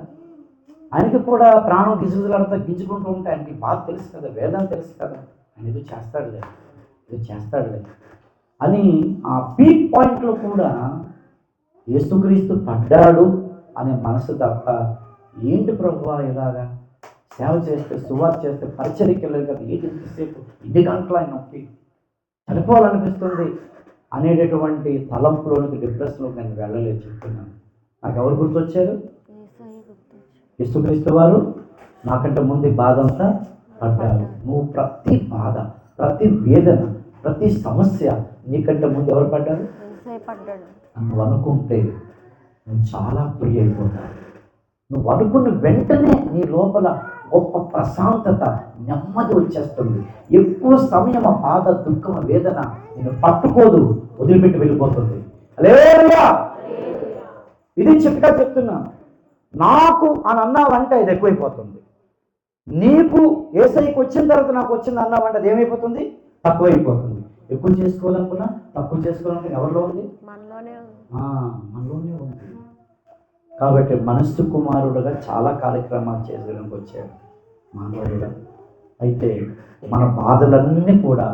ఆయనకి కూడా ప్రాణం గిజులాడుతూ గింజుకుంటూ ఉంటే ఆయనకి బాధ తెలుసు కదా, వేదన తెలుసు కదా, ఆయన ఏదో చేస్తాడులే అని ఆ పీక్ పాయింట్లో కూడా యేసుక్రీస్తు పడ్డాడు అనే మనసు తప్ప, ఏంటి ప్రభువా ఇలాగా సేవ చేస్తే, సువార్త చేస్తే, పరిచర్యకి వెళ్ళాలి కదా, ఏంటి ఇంతసేపు 2 గంటలు ఆయన నొప్పి, చనిపోవాలనిపిస్తుంది అనేటటువంటి తలంపులోనికి డిప్రెషన్లోకి నేను వెళ్ళలేదు చెప్తున్నాను. నాకు ఎవరు గుర్తొచ్చారు? యేసుక్రీస్తు వారు నాకంటే ముందు ఈ బాధ అంతా పడ్డారు. నువ్వు ప్రతి బాధ, ప్రతి వేదన, ప్రతి సమస్య నీకంటే ముందు ఎవరు పడ్డారు? నువ్వు అనుకుంటే నువ్వు చాలా ఫ్రీ అయిపోతావు. నువ్వు అనుకున్న వెంటనే నీ లోపల గొప్ప ప్రశాంతత, నెమ్మది వచ్చేస్తుంది. ఎక్కువ సమయం ఆ బాధ, దుఃఖం, వేదన నేను పట్టుకోదు, వదిలిపెట్టి వెళ్ళిపోతుంది. హల్లెలూయా! ఇది చిట్కా చెప్తున్నాను. నాకు అని అన్నావంటే అది ఎక్కువైపోతుంది. నీకు యేసయ్యకి వచ్చిన తర్వాత నాకు వచ్చింది అన్నావంటే అది ఏమైపోతుంది? తక్కువైపోతుంది. ఎక్కువ చేసుకోవాలనుకున్నా, తక్కువ చేసుకోవాలనుకున్నా ఎవరిలో ఉంది? మనలోనే ఉంది. కాబట్టి మనస్సు కుమారుడుగా చాలా కార్యక్రమాలు చేయడానికి వచ్చాడు మానవుడుగా. అయితే మన బాధలన్నీ కూడా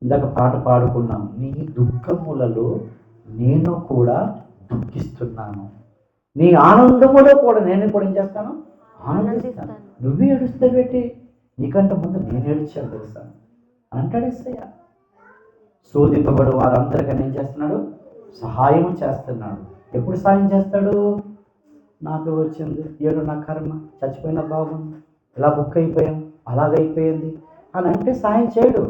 ఇందాక పాట పాడుకున్నాం, నీ దుఃఖములలో నేను కూడా దుఃఖిస్తున్నాను, నీ ఆనందములో కూడా నేను కూడా ఏం చేస్తాను? ఆనందిస్తాను. నువ్వే ఏడుస్తే పెట్టి నీకంటే ముందు నేను ఏడ్చాను తెలుసా అంటాడు యేసయ్య. శోధింపబడు వారందరికీ ఏం చేస్తున్నాడు? సహాయం చేస్తున్నాడు. ఎప్పుడు సాయం చేస్తాడు? నాకు వచ్చింది ఏడు నా కర్మ, చచ్చిపోయిన బాగుంది, ఇలా బుక్ అయిపోయాం, అలాగైపోయింది అని అంటే సాయం చేయడు.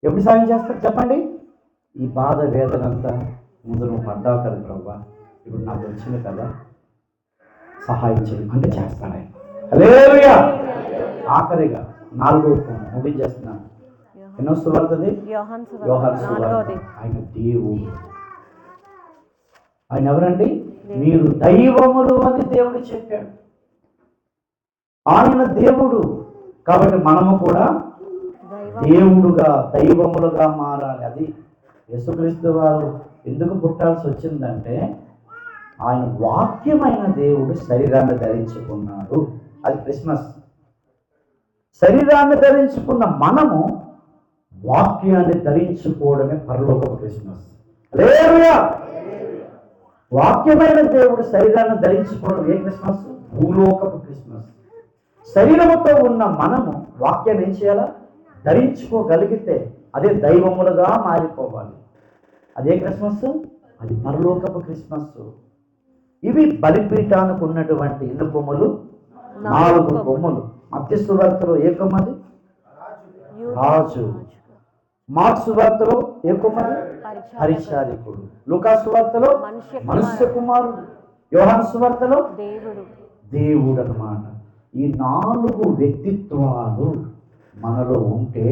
ఎప్పుడు సాయం చేస్తాడు చెప్పండి? ఈ బాధ వేదన అంతా ముందు నువ్వు పడ్డావు కదా ప్రభా, ఇప్పుడు నాకు వచ్చింది కదా, సహాయం చేయి అంటే చేస్తాడు ఆయన. హల్లెలూయా! ఆఖరిగా 4వ ముగించేస్తున్నాను. ఎన్నో సువార్తది? యోహాను సువార్త. ఆయన దేవుడు. ఆయన ఎవరండి? మీరు దైవములు అని దేవుడు చెప్పాడు. ఆయన దేవుడు కాబట్టి మనము కూడా దేవుడుగా, దైవములుగా మారాలి. అది యేసుక్రీస్తు వారు ఎందుకు పుట్టాల్సి వచ్చిందంటే ఆయన వాక్యమైన దేవుడు శరీరాన్ని ధరించుకున్నాడు. అది క్రిస్మస్. శరీరాన్ని ధరించుకున్న మనము వాక్యాన్ని ధరించుకోవడమే పరలోకపు క్రిస్మస్. హల్లెలూయా! వాక్యమైన దేవుడు శరీరాన్ని ధరించుకోవడం ఏ క్రిస్మస్? భూలోకపు క్రిస్మస్. శరీరముతో ఉన్న మనము వాక్యాన్ని ఏం చేయాలా? ధరించుకోగలిగితే అదే దైవములుగా మారిపోవాలి. అదే క్రిస్మస్, అది పరలోకపు క్రిస్మస్. ఇవి బలిపీఠానికి ఉన్నటువంటి ఎన్ని కొమ్ములు? 4 కొమ్ములు. మత్తయి సువార్తలో ఏ కొమ్మది? రాజు. మార్కు సువార్తలో ఏ కొమ్మది? పరిచారికుడు. లూకా సువార్తలో మనుష్య కుమారుడు. యోహాను సువార్తలో దేవుడు అన్నమాట. ఈ 4 వ్యక్తిత్వాలు మనలో ఉంటే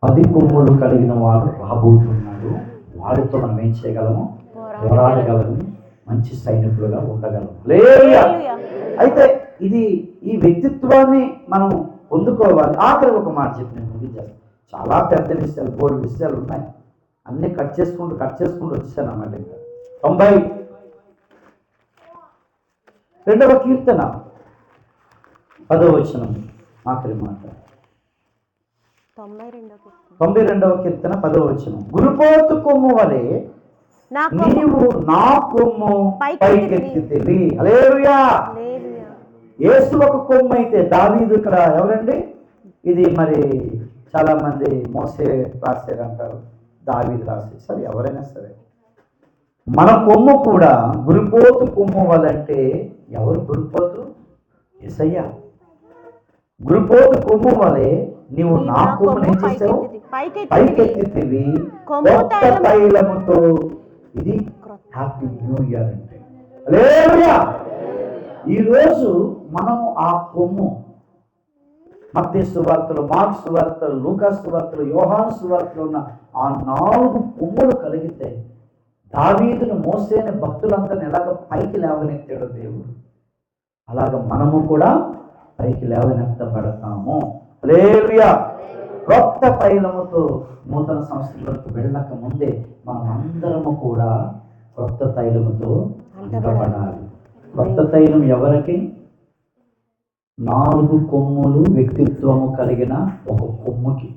10 కొమ్ములు కలిగిన వాడు రాబోతున్నాడు. వాడితో మనం ఏం చేయగలము? పోరాడగలము, మంచి సైనికులుగా ఉండగలము. హల్లెలూయా! అయితే ఈ వ్యక్తిత్వాన్ని మనం పొందుకోవాలి. ఆఖరి ఒక మాట చెప్పి నేను ముగించాను. చాలా పెద్ద విషయాలు, 3 విషయాలు ఉన్నాయి. అన్నీ కట్ చేసుకుంటూ వచ్చేసాను అన్నమాట. ఇంకా 92వ కీర్తన 10వ వచనం ఆఖరి మాట. 92వ కీర్తన 10వ వచనం. గురుపోతు కొమ్ము వలె నీవు నా కొమ్ము పైకెత్తితివి. హల్లెలూయా! యేసు ఒక కొమ్ము అయితే దావీదు ఇక్కడ ఎవరండి? ఇది మరి చాలా మంది మోసే రాశారు అంటారు, దావీదు రాశారు. సరే, ఎవరైనా సరే మన కొమ్ము కూడా గురిపోతు కొమ్ము వలంటే ఎవరు? గురిపోతు యేసయ్య. గురిపోతు కొమ్ము వలె నీవు నా కొమ్మును ఏం చేసావు? పైకెత్తితివి కొత్త తైలముతో. ఇది హ్యాపీ న్యూ ఇయర్ అంటే. హల్లెలూయా! ఈరోజు మనము ఆ కొమ్ము మత్తయి సువార్తలో, మార్కు సువార్తలో, లూకా సువార్తలో, యోహాను సువార్తలో ఉన్న ఆ 4 కొమ్ములు కలిగితే దావీదును, మోసేని, భక్తులందరిని ఎలాగ పైకి లేవనెత్తాడు దేవుడు, అలాగ మనము కూడా పైకి లేవనెత్తబడతాము. హల్లెలూయా! కొత్త తైలముతో నూతన సంవత్సరంలోకి వెళ్ళక ముందే మనం అందరము కూడా కొత్త తైలముతో అంటబడాలి. కొత్త తైలం ఎవరికి? 4 కొమ్ములు వ్యక్తిత్వము కలిగిన ఒక కొమ్ముకి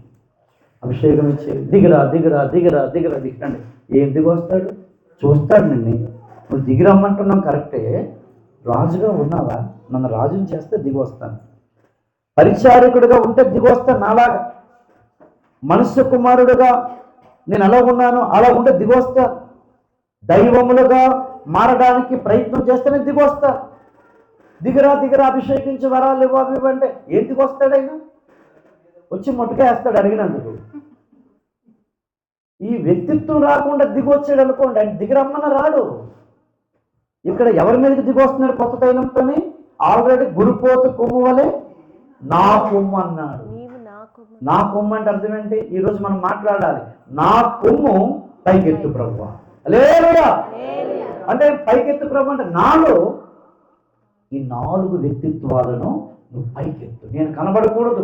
అభిషేకం ఇచ్చే. దిగిరా దిగిరా దిగిరా దిగిరా దిగండి. ఏం దిగొస్తాడు? చూస్తాడు నిన్ను. నువ్వు దిగిరమ్మంటున్నావు కరెక్టే, రాజుగా ఉన్నావా? నన్ను రాజుని చేస్తే దిగొస్తాను. పరిచారకుడిగా ఉంటే దిగొస్తాను నాలాగా. మనుష్య కుమారుడుగా నేను అలా ఉన్నాను, అలా ఉంటే దిగొస్తా. దైవములుగా మారడానికి ప్రయత్నం చేస్తేనే దిగొస్తా. దిగరా అభిషేకించి వరాలు ఇవ్వు అవి ఇవ్వంటే ఏం దిగొస్తాడైనా? వచ్చి మొట్టకేస్తాడు అడిగినందుకు. ఈ వ్యక్తిత్వం రాకుండా దిగొచ్చాడు అనుకోండి, ఆయన దిగరమ్మన రాడు. ఇక్కడ ఎవరి మీదకి దిగొస్తున్నాడు కొత్త తైలంతోనే? ఆల్రెడీ గురిపోతు కొమ్ము వలె నా కొమ్ము అన్నాడు. నా కొమ్ము అంటే అర్థం ఏంటి? ఈరోజు మనం మాట్లాడాలి. నా కొమ్ము పైకెత్తు ప్రభువా. హల్లెలూయా. అంటే పైకెత్తు ప్రభు అంటే నాలో ఈ 4 వ్యక్తిత్వాలను నువ్వు పైకెత్తు. నేను కనబడకూడదు.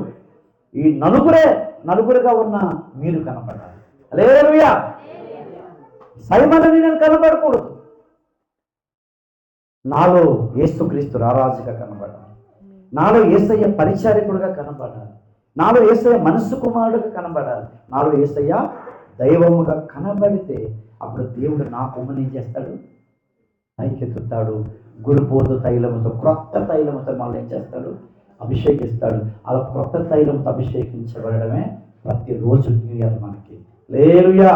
ఈ నలుగురుగా ఉన్న మీరు కనపడాలి. హల్లెలూయా. సైమలని నేను కనబడకూడదు. నాలో యేసుక్రీస్తు రారాజుగా కనబడాలి. నాలో యేసయ్య పరిచారకుడుగా కనబడాలి. నాలో యేసయ్య మనస్సు కుమారుడుగా కనబడాలి. నాలో యేసయ్య దైవముగా కనబడితే అప్పుడు దేవుడు నా కొమ్మని ఏం చేస్తాడు? పైకెత్తుతాడు. గురుపోతు తైలముతో, క్రొత్త తైలముతో మళ్ళీ ఏం చేస్తాడు? అభిషేకిస్తాడు. అలా క్రొత్త తైలంతో అభిషేకించబడమే ప్రతిరోజు న్యూ ఇయర్ మనకి. హల్లెలూయా.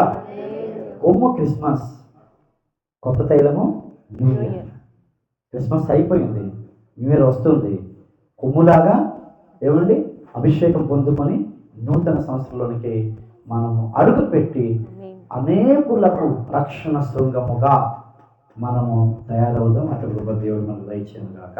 కొమ్ము క్రిస్మస్, కొత్త తైలము న్యూ ఇయర్. క్రిస్మస్ అయిపోయింది, న్యూ ఇయర్ వస్తుంది. కొమ్ములాగా ఏమండి అభిషేకం పొందుకొని నూతన సంవత్సరంలోనికి మనము అడుగు పెట్టి అనేకులకు రక్షణ శృంగముగా మనము తయారవుదాం. అటు దేవుడు మనకు దయచేయను గాక.